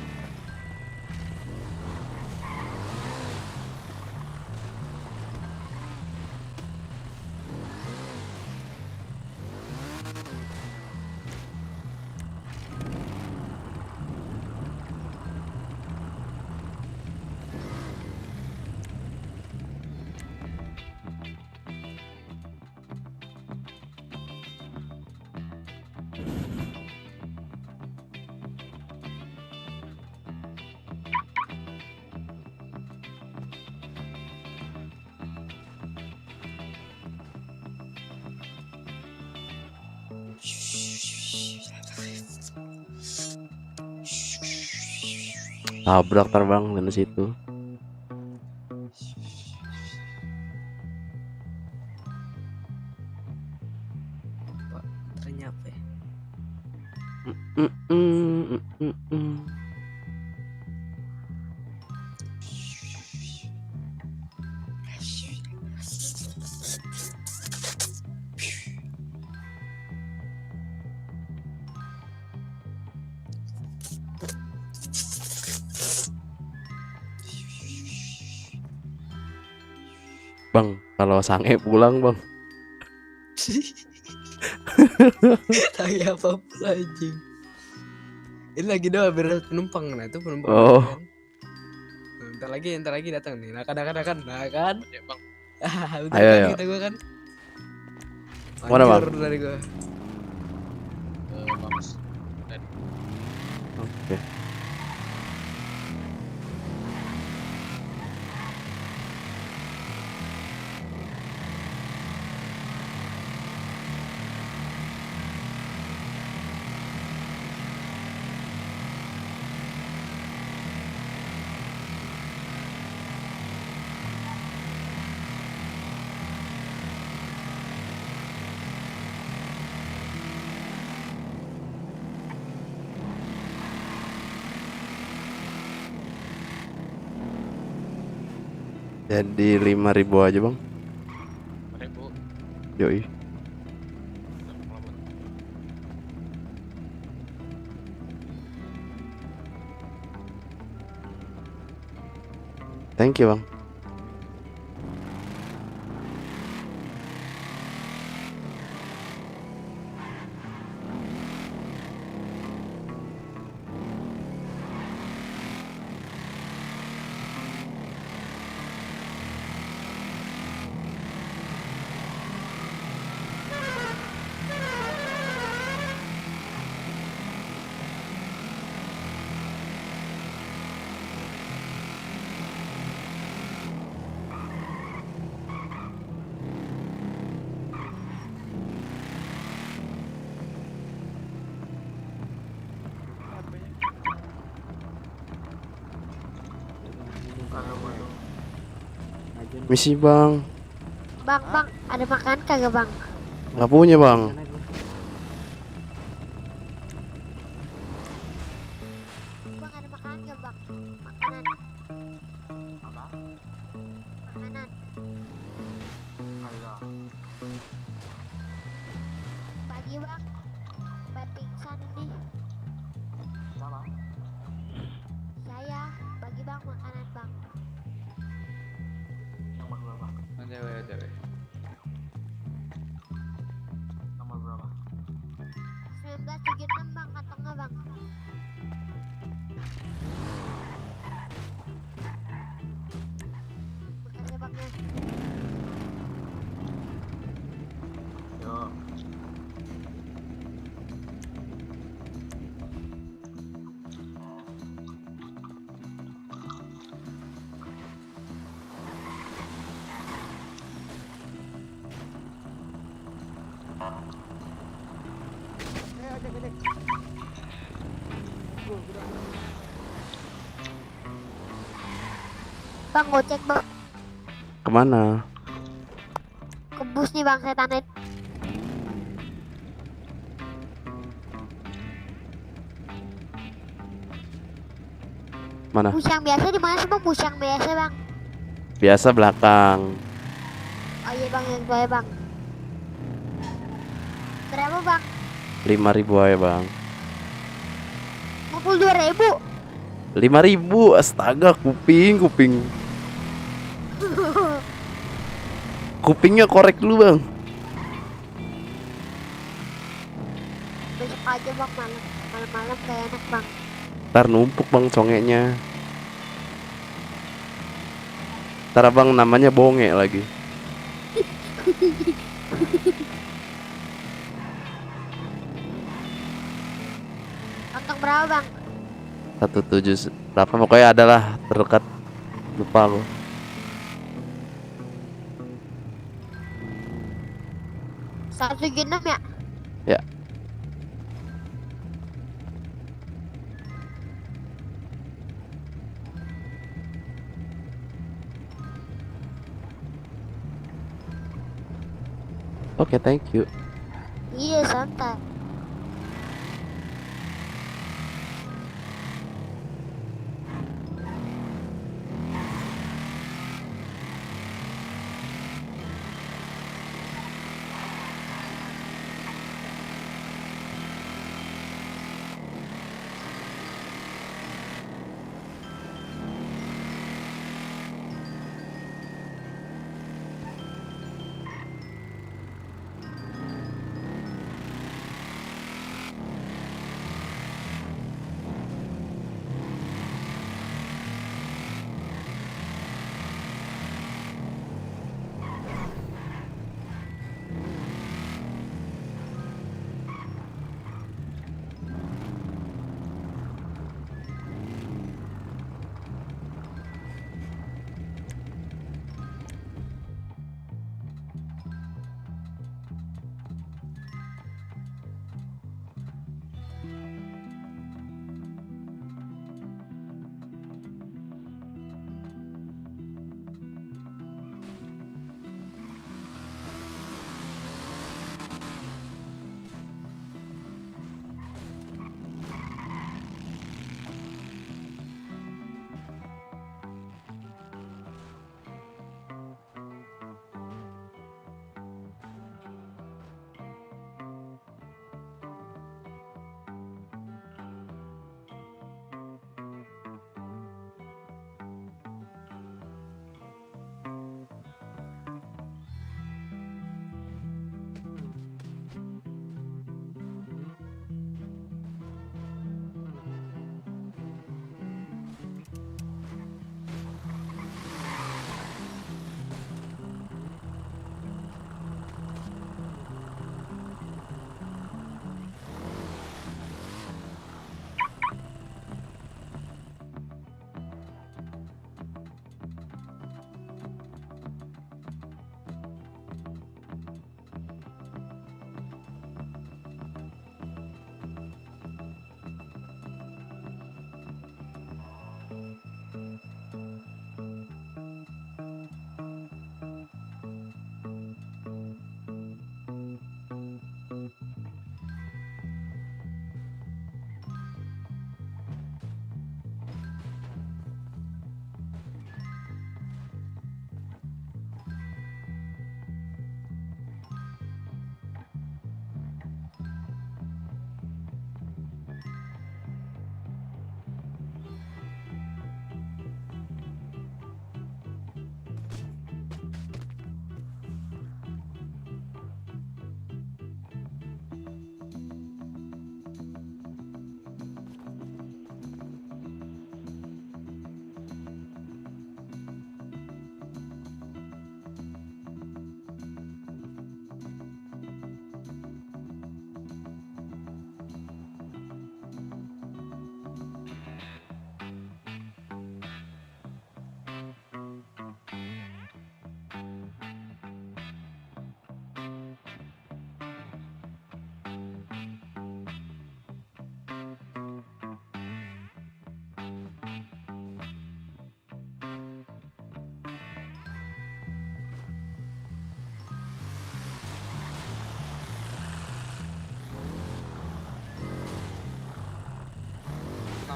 Tabrak terbang dari situ. Pak, ternyata apa ya? Bang, kalau sange pulang bang. Tanya apa pula anjing. Ini lagi doa biar penumpang, nah itu penumpang. Oh. Kan? Bentar lagi datang nih. Nah kan. Ya bang. Bentar Ayo, kan ayo. kita gua kan. Mana, Bang? Manjur dari gua. Bagus. Oke. Jadi 5.000 aja bang. 5.000. Yoi. Thank you bang. Misi bang. Bang, ada makan kagak bang? Nggak punya bang. Bang ada makanan gak bang? Makanan. Makanan. Pagi bang, pingsan nih. Saya bagi bang makanan bang. OTW. Nomor berapa? 1976 bang, kantongnya bang. Makasih bang ya. Yo. Bang gocek bang, Kemana? ke bus nih bang, setan itu. Mana? Bus yang biasa di mana sih bang? Bus yang biasa bang. Biasa belakang. Oh iya bang, yang tua ya bang. Berapa bang? 5.000 aja bang. 52.000. 5.000, astaga, kuping. Kupingnya korek dulu bang. Besok aja bang, malam kayak enak bang. Ntar numpuk bang congeknya. Ntar abang namanya bonge lagi. Kantong berapa bang? 17 berapa pokoknya adalah terdekat, lupa aku. Satu genap ya? Ya. Oke, thank you. Iya santai.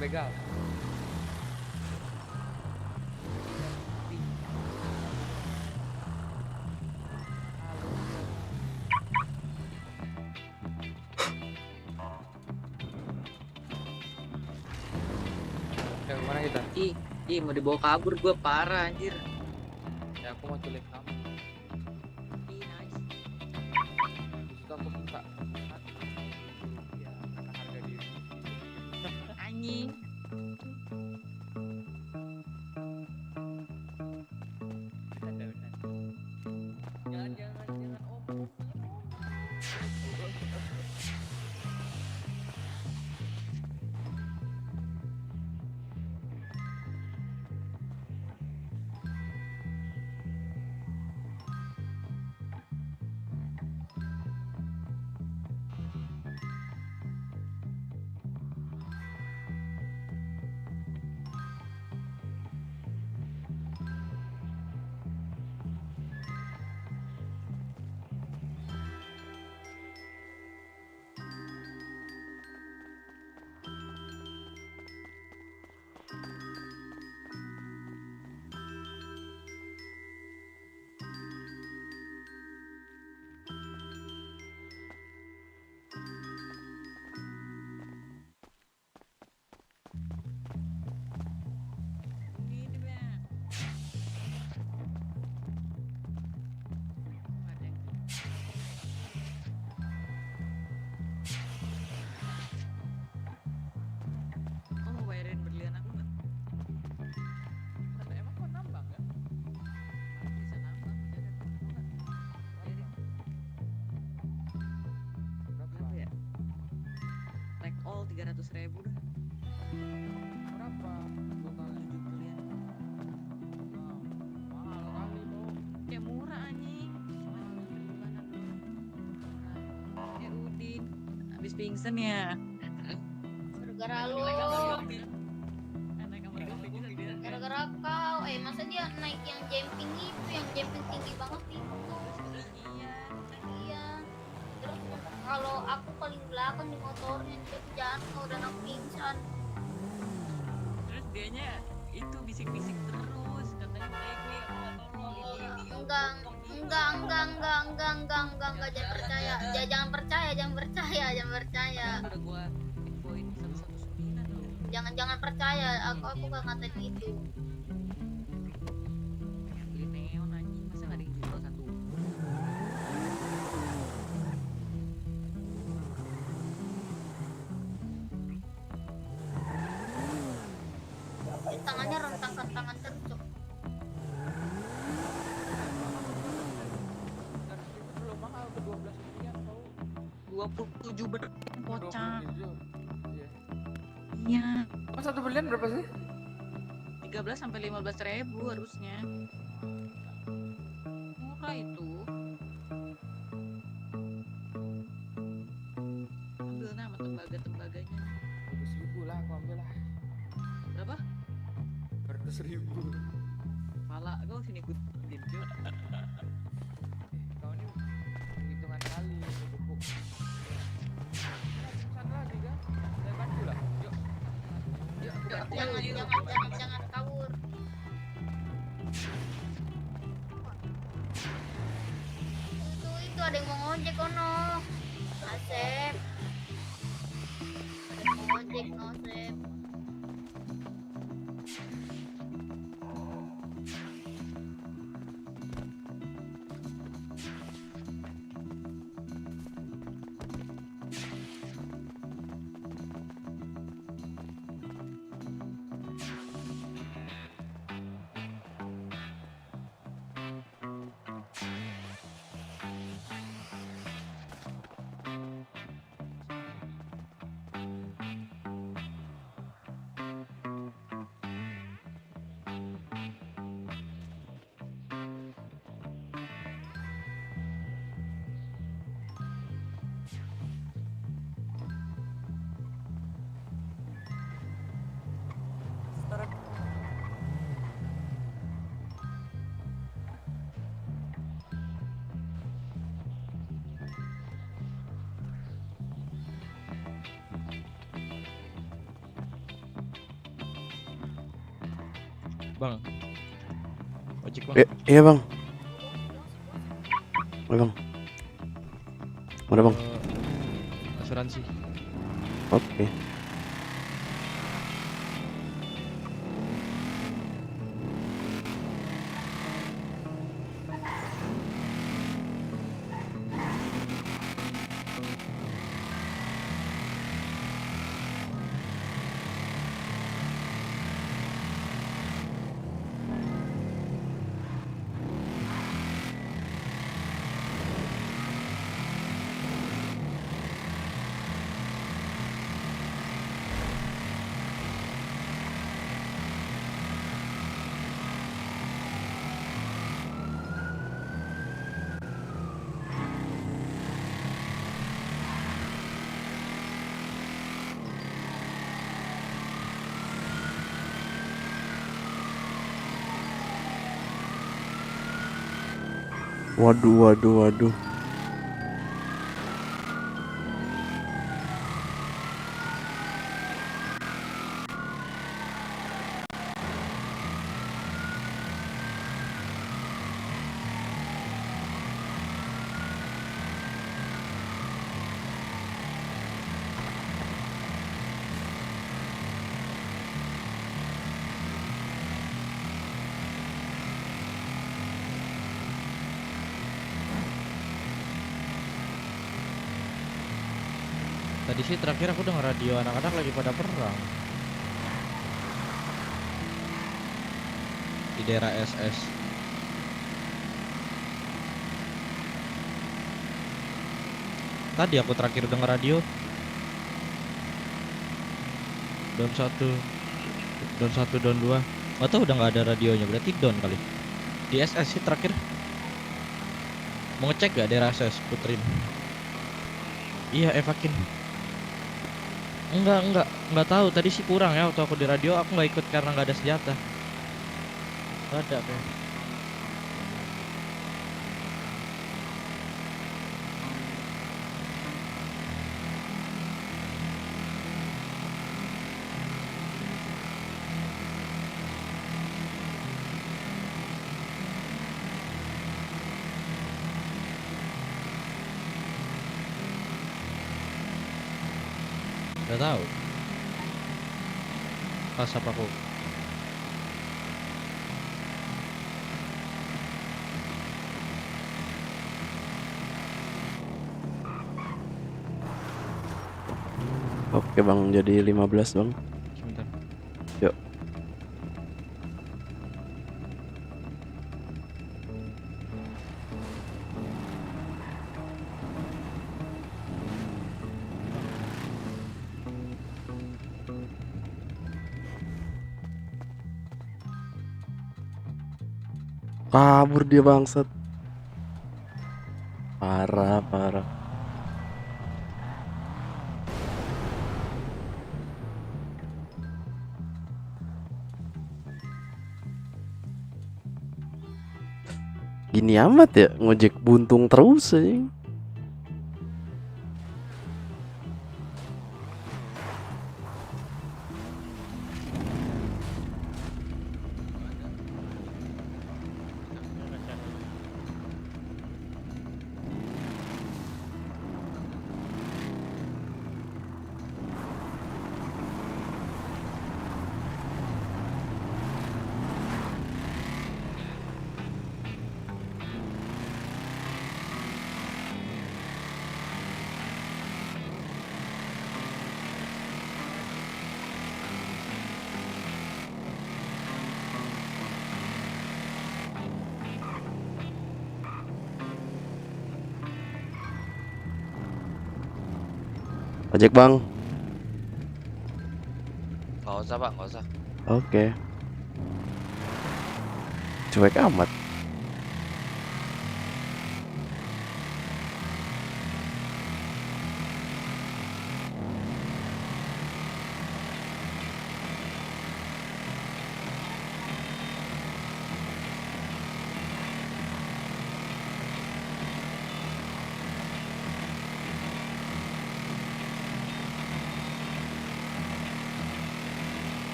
begal. Ya kemana kita? Ih, mau dibawa kabur gue parah anjir. Ya aku mau culik kamu. Ih, nice. Di situ aku minta ya karena harga diri. Anjing. Benar. Jangan om. Ini Bang. Ada yang Kau mau bayarin berlian aku nggak? Emang kau nambang ya? Bisa nambah, bisa ada. Bayarin. Berapa ya? Like all 300.000 dah. Berapa totalnya? 7 berlian. Mahal kali lo. Ya murah anjing. Cuma bulanan doang. Udin. Habis pingsan ya. Gara-gara lo, gara-gara kau. Masa dia naik yang jumping itu, yang jumping tinggi banget itu. Iya. Terus kalau aku paling belakang di motornya, dia jatuh dan aku pingsan. Terus dianya itu bisik-bisik terus katanya baik aku nggak tolong. Enggak, jangan percaya. Jangan percaya. Udah gua infoin 119 loh. Jangan percaya. Aku gak ngatain itu. Beli neon anjing masa nggak ada yang jual satu. Tangannya rentangkan tangan terus. Cok. Belum mahal ke 12 rupiah tau. 27 berlian kocak. 27. Iya. Iya. Oh, satu berlian berapa sih? 13 sampai 15.000 harusnya. Murah itu. Ambil nama tembaganya. 100.000 lah aku ambil lah. Berapa? 100.000. Pala kau sini ikutin Jo. Kau ini hitungan kali bubuk. Sana lagi kan? Saya bantu lah. Yuk. Yuk, aku bantu. Jangan kabur. Itu ada yang mau ngojek kono. Asep. Ada yang mau ngojek no Asep. Bang. Ojek bang. Iya bang. Bang. Mana bang? Asuransi. Oke. Waduh. Tadi sih terakhir aku dengar radio anak-anak lagi pada perang di daerah SS. Tadi aku terakhir dengar radio Don 1, Don 2. Nggak tahu udah nggak ada radionya, berarti Don kali. Di SS sih terakhir. Mau ngecek gak daerah SS Putrin? Iya, Evakin. Enggak tahu. Tadi sih kurang ya waktu aku di radio. Aku nggak ikut karena nggak ada senjata. Nggak ada kayak. Nggak tahu. Pas apa aku? Oke bang, jadi 15 bang. Sebentar. Yuk. Kabur dia bangsat. Parah. Gini amat ya, ngojek buntung terus aja. Ojek bang. Nggak usah pak, nggak usah. Oke. Cuek amat.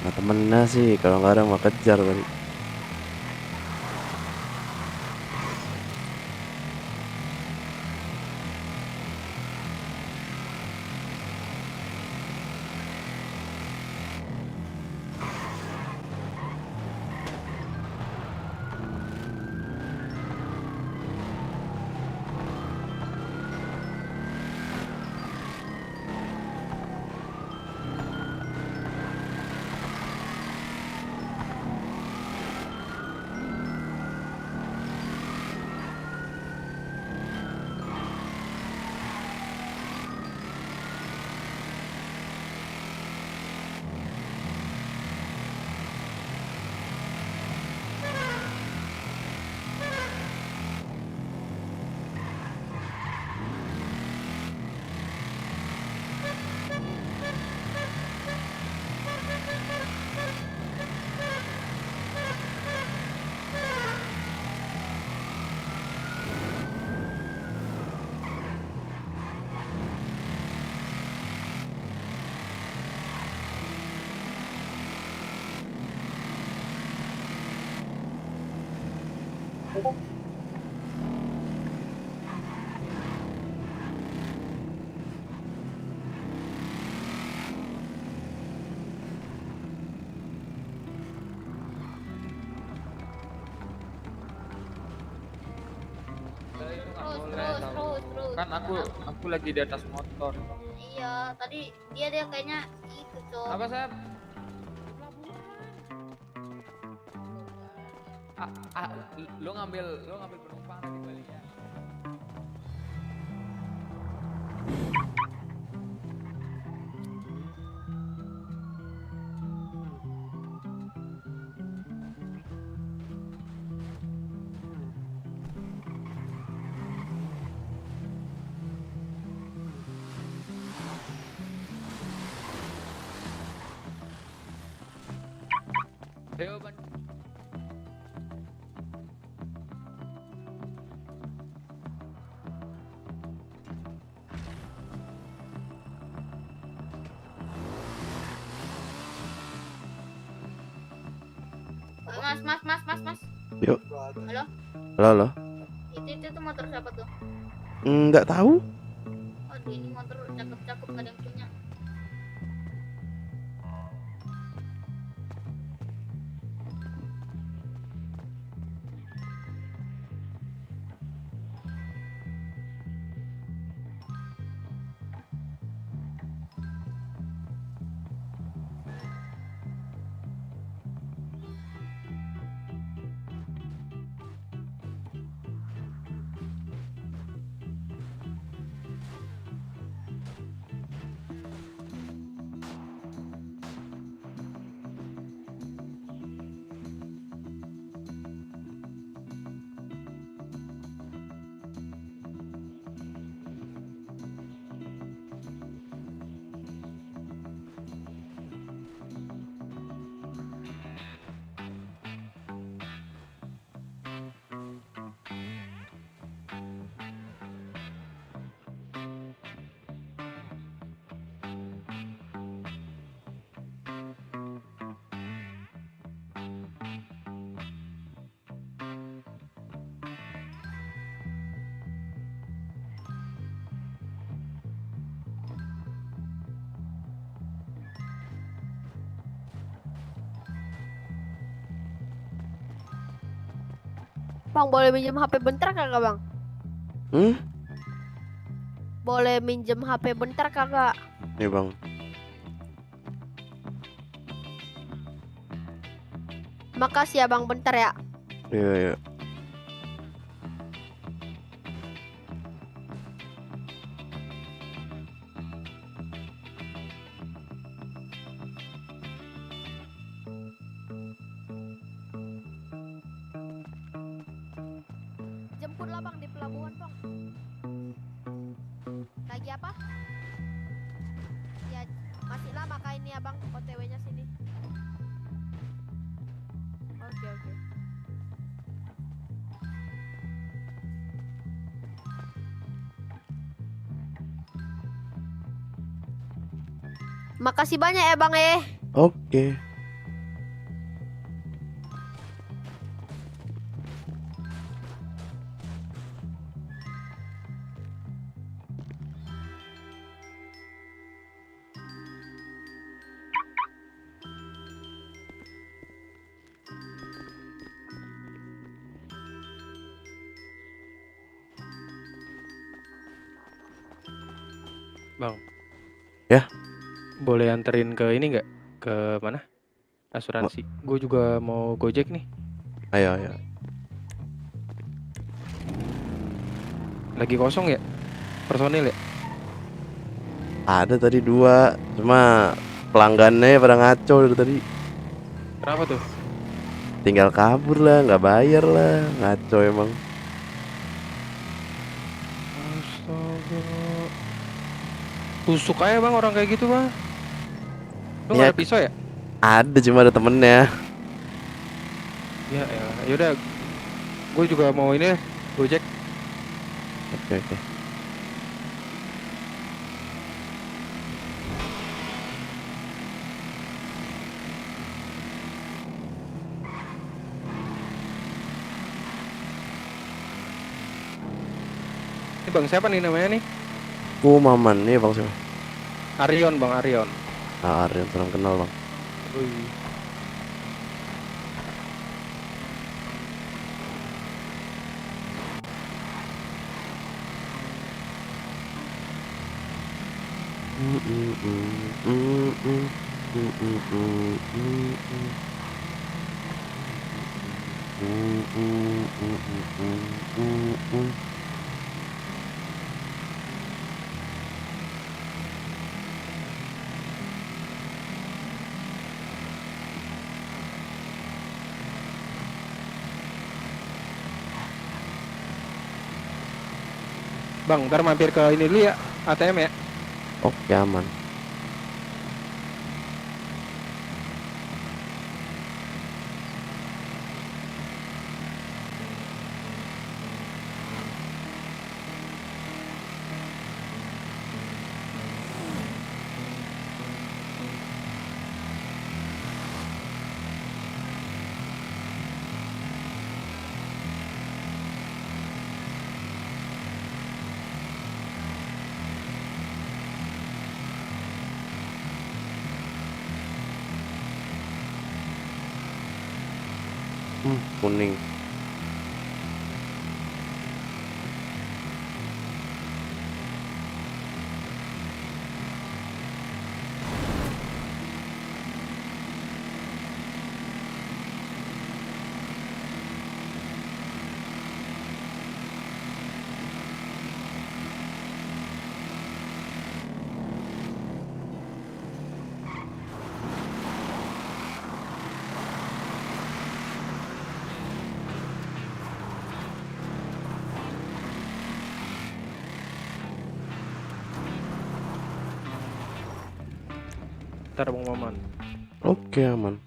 Nah, temennya sih kalau nggak ada mah kejar tadi. Itu nggak Terus, boleh terus, tahu. terus. Kan aku lagi di atas motor. Iya, tadi dia kayaknya itu, Cok. Apa Sep? Lu ngambil penumpang tadi balik ya. Ayo, Ban. Mas. Yuk. Halo? Halo. Itu motor siapa tuh? Nggak tahu. Aduh, ini motor cakep-cakep nggak ada yang punya. Bang, boleh minjem HP bentar kagak, Bang? Boleh minjem HP bentar kagak? Nih bang. Makasih ya, Bang, bentar ya. Iya. Jemputlah, Bang, di pelabuhan, Bang. Lagi apa? Ya, masih lama kah ini, Abang, OTW-nya sini? Oke. Makasih banyak ya, Bang, Oke. Bang. Ya. Boleh anterin ke ini nggak? Ke mana? Asuransi. Gue juga mau Gojek nih. Ayo, ayo. Lagi kosong ya? Personil ya? Ada tadi 2, cuma pelanggannya pada ngaco dari tadi. Kenapa tuh? Tinggal kabur lah, nggak bayar lah, ngaco emang. Astaga. Tusuk aja bang orang kayak gitu bang. Lu Ya, nggak ada pisau ya? Ada, cuma ada temennya. Ya yaudah. Gue juga mau ini Gojek. Oke, oke. Ini bang siapa nih namanya nih? Maman nih bang siapa? Arion bang Arion. Ah, Aryan, kurang kenal bang. Wih. Bang, ntar mampir ke ini dulu ya, ATM ya. Oke, aman. Kuning. Ntar bang Maman. Oke, aman.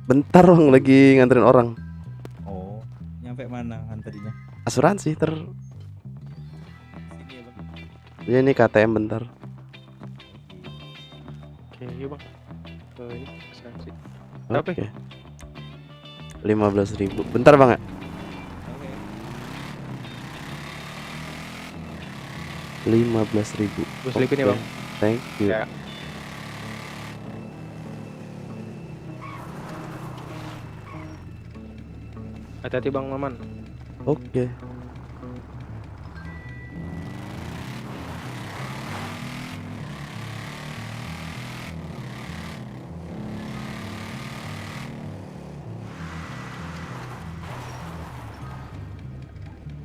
Bentar bang, lagi nganterin orang. Oh, nyampe mana nganterinya? Asuransi ya, ini KTM bentar. Oke, yuk bang. Ke ini asuransi. Berapa? Oke. 15.000. Bentar bang ya. Oke. 15.000. Gue selipin ya bang. Thank you. Ya. Hati-hati bang Maman. Oke.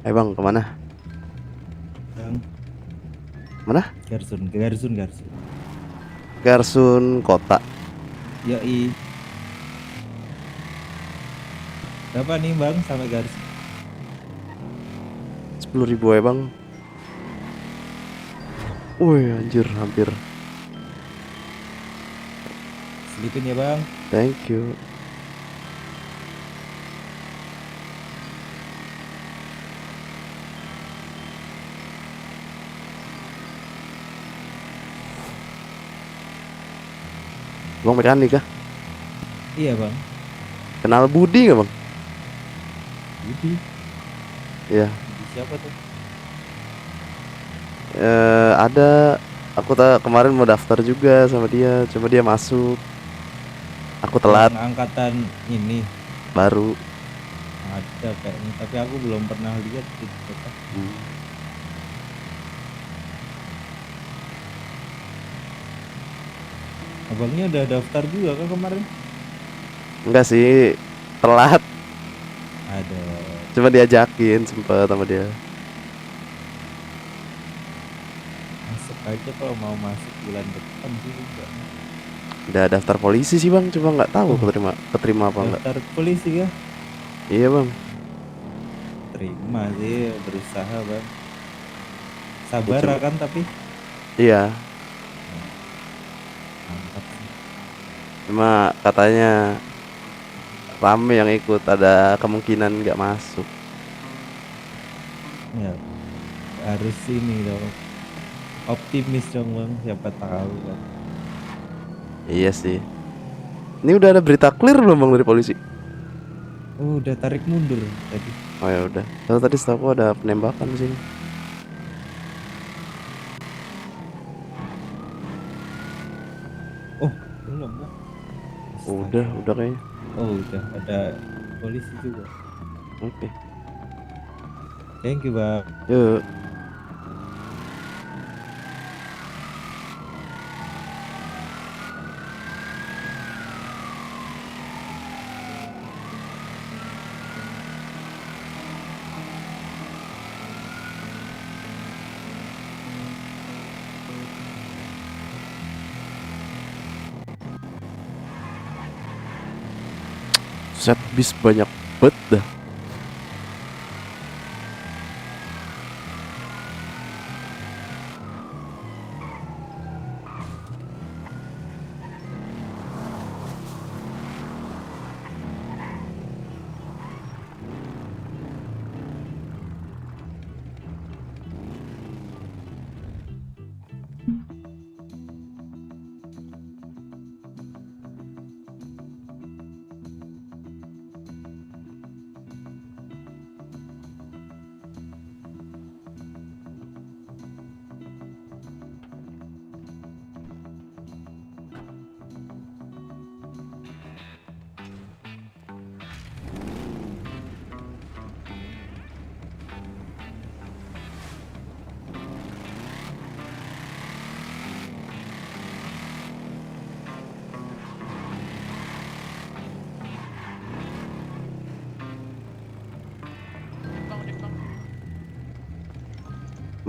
Bang, kemana? Bang. Mana? Garsun. Garsun kota. Yoi. Berapa nih bang sampai Garsun? 10.000 ya bang. Wih anjir, hampir. Selipin ya bang. Thank you. Bang mekanik kah? Iya bang. Kenal Budi nggak bang? Budi. Iya. Di siapa tuh? Ada. Aku kemarin mau daftar juga sama dia, cuma dia masuk. Aku telat. Yang angkatan ini Baru. ada kayaknya, tapi aku belum pernah lihat gitu. Abangnya udah daftar juga kan kemarin? Enggak sih, telat. Ada. Cuma diajakin sempet sama dia. Masuk aja kalau mau masuk bulan depan sih juga. Udah daftar polisi sih bang, cuma nggak tahu keterima apa enggak. Daftar polisi ya? Iya bang. Terima sih, berusaha bang. Sabar Cuma- kan tapi Iya. mantap sih. Cuma katanya rame yang ikut, ada kemungkinan nggak masuk. Ya harus ini dong. Optimis dong bang, siapa tahu kan. Iya sih. Ini udah ada berita clear belum bang dari polisi? Oh, udah tarik mundur tadi. Oh ya udah. Lalu tadi setahu aku ada penembakan di sini. Oh, belum bang. Udah kayaknya. Oh, udah ada polisi juga. Oke. Thank you bang. Yuk. Set bis banyak banget dah.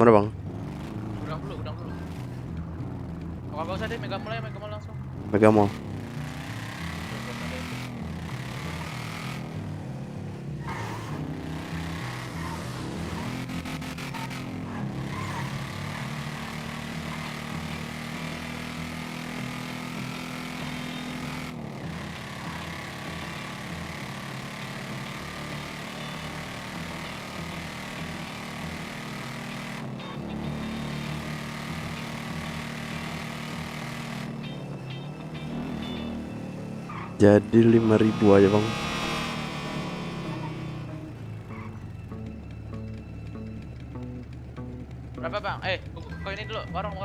Mana bang? Udang dulu. Gak usah deh, Mega Mall langsung. Mega Mall. Jadi 5.000 aja bang. Berapa bang? Kau ini dulu, warung.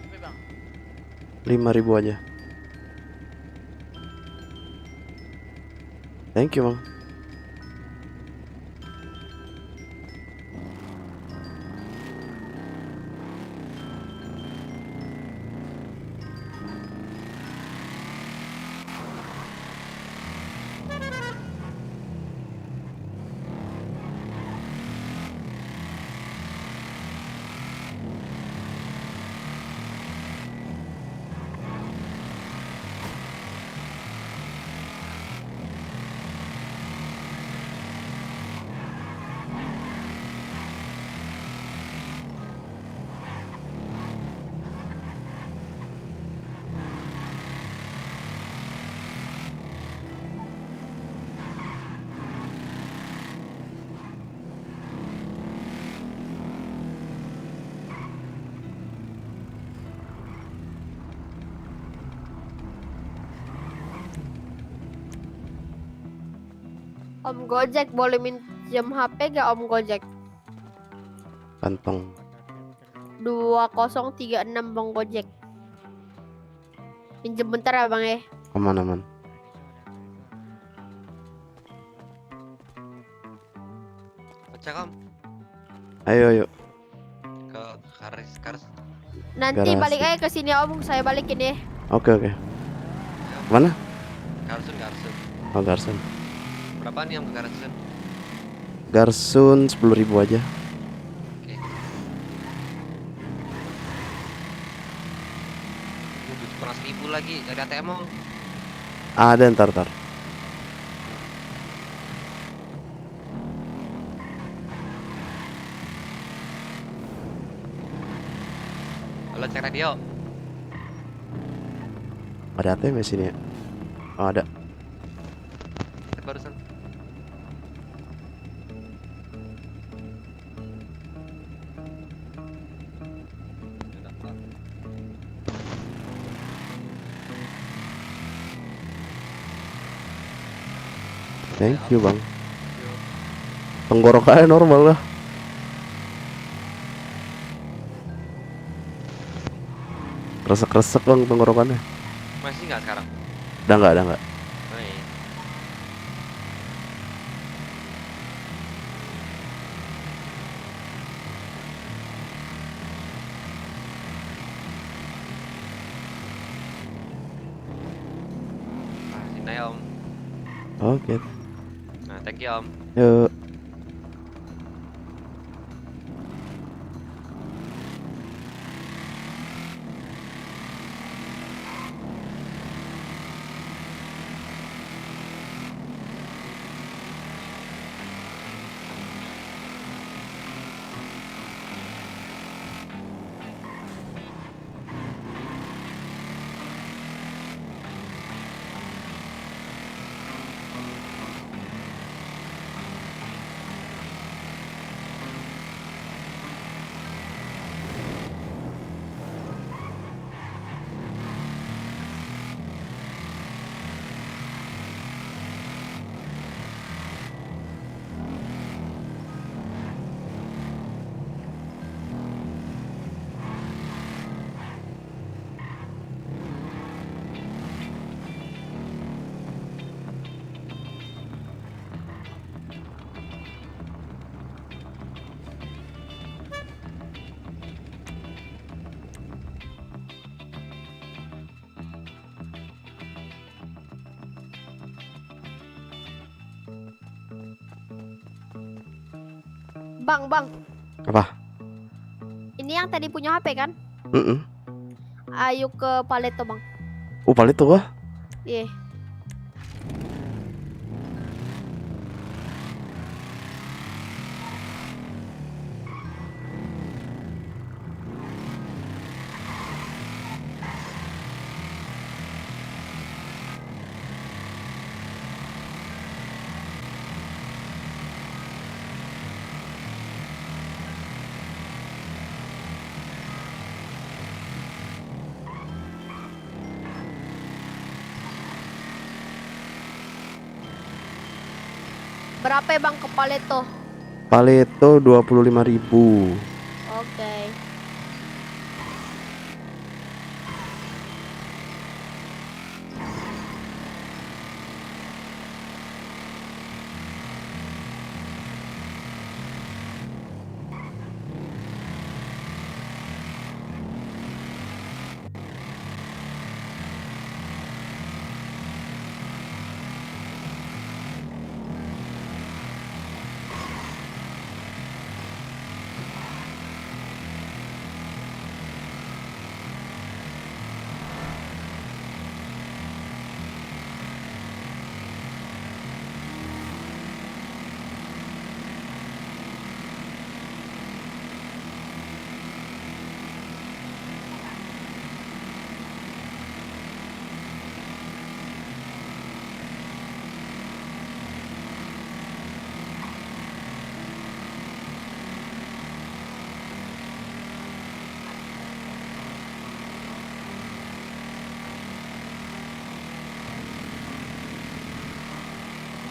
Tapi bang, 5.000 aja. Thank you bang. Om Gojek boleh minjem HP gak Om Gojek? Kantong. 2036 Bang Gojek. Pinjem bentar ya Bang ya. Aman. Cek Om Ayo. ke Kars. Nanti Garasi. balik aja ke sini Om, saya balikin ya. Oke. Mana? Garsun. Oh, Garsun. Berapa nih Om ke Garsun? Garsun 10.000 aja. Oke. Butuh kurang 1.000 lagi dari ATM Om. Ada ntar. Halo cek radio. Ada ATM di sini ya? Oh, ada. Cek barusan. Thank you bang. Tenggorokannya normal lah. Kresek-kresek bang tenggorokannya. Masih nggak sekarang? Udah nggak. Oh, iya. Sini ya Om. Oke. Nah, thank you Om. Yuk. Bang. Apa? Ini yang tadi punya HP kan? Ayo ke Paleto Bang. Paleto kah? Iya. Berapa ya Bang ke Paleto? Paleto 25.000. Oke.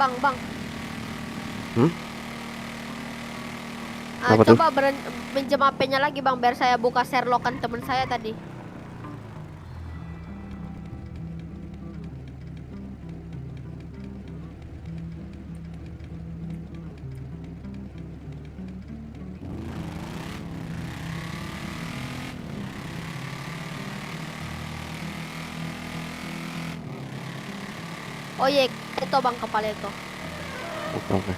Bang. Apa tuh? Coba minjem HP-nya lagi bang, biar saya buka Sherlockan temen saya tadi. Oh iya, itu bang, kepala itu. Oke.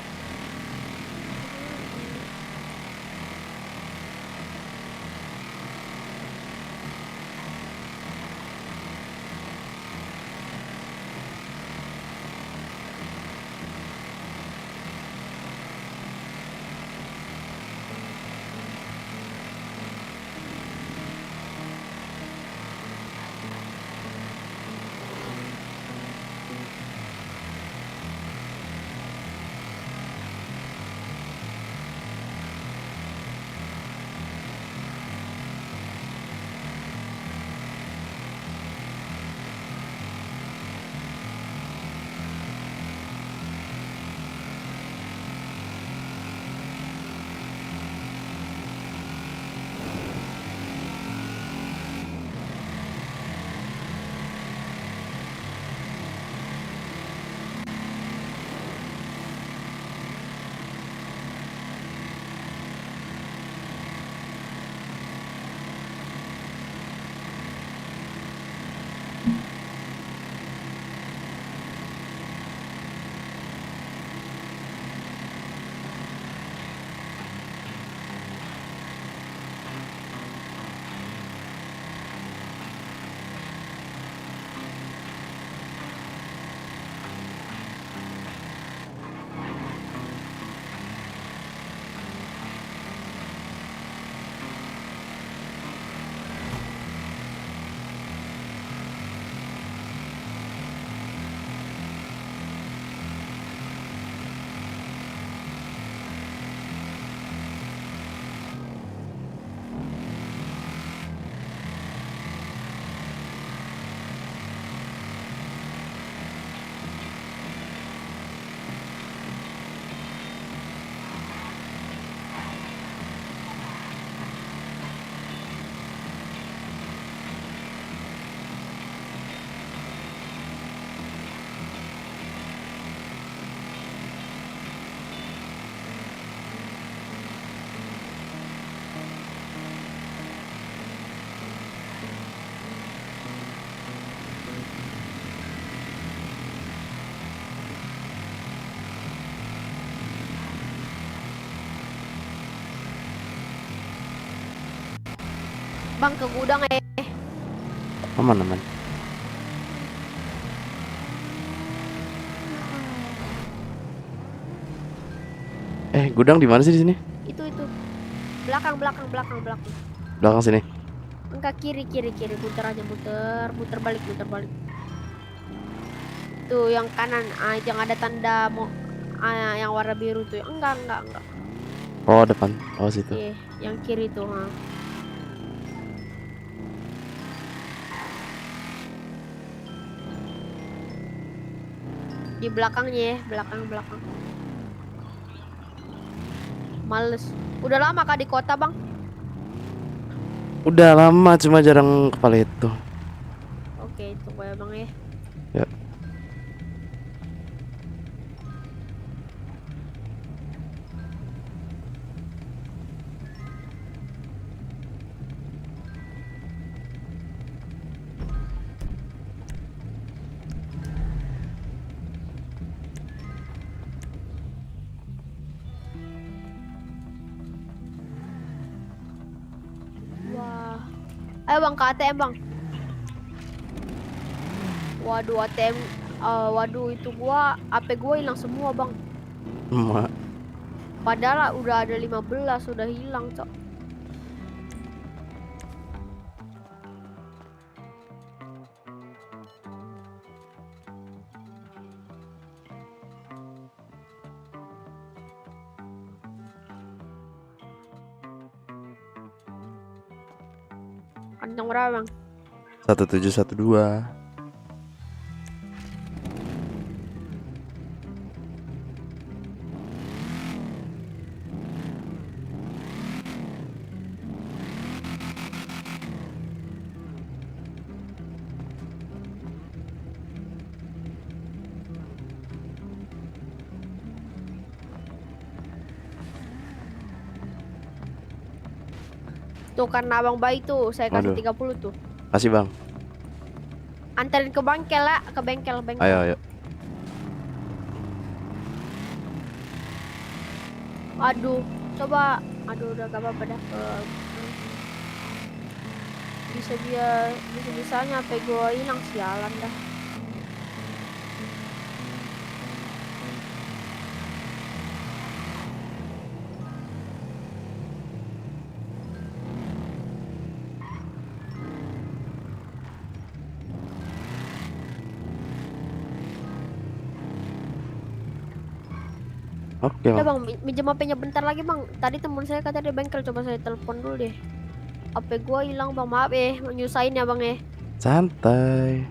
Bang, ke gudang Aman. Gudang di mana sih di sini? Itu. Belakang. Belakang sini. Enggak, kiri. Muter aja, muter balik. Itu yang kanan, yang ada tanda yang warna biru tuh. Enggak. Oh, depan. Oh, situ. Iya, yang kiri tuh, Di belakangnya ya, belakang. Males. Udah lama kah di kota, Bang? Udah lama, cuma jarang ke Paleto. Oke, tunggu ya, Bang ya. Ya. Wah. Ayo Bang, ke ATM Bang. Waduh, ATM. Waduh, itu HP gua hilang semua Bang. Emak. Padahal udah ada 15, udah hilang, Cok. Kantong berapa Bang? 1712. Tuh karena abang baik tuh, saya kasih Waduh. 30 tuh. Kasih bang. Anterin ke bengkel lah, ke bengkel. Ayo ayo. Aduh, coba. Aduh, udah gak apa-apa dah. Bisa-bisanya HP gue hilang, sialan dah. Oke Udah bang. bang, minjem HP-nya bentar lagi bang. Tadi temen saya katanya di bengkel, coba saya telepon dulu deh. HP gua hilang bang, maaf menyusahin ya bang ya. Santai.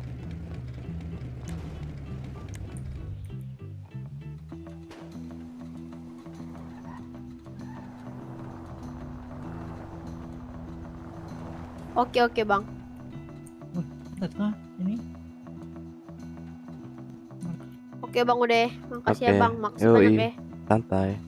Oke bang. Tengah ini. Oke bang udah, makasih ya Oke. bang, makasih Yoi. banyak ya. Santai.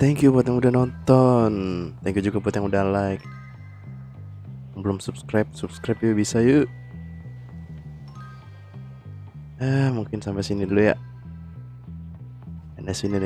thank you buat yang udah nonton. Thank you juga buat yang udah like. Yang belum subscribe yuk, bisa yuk. Mungkin sampai sini dulu ya. And sini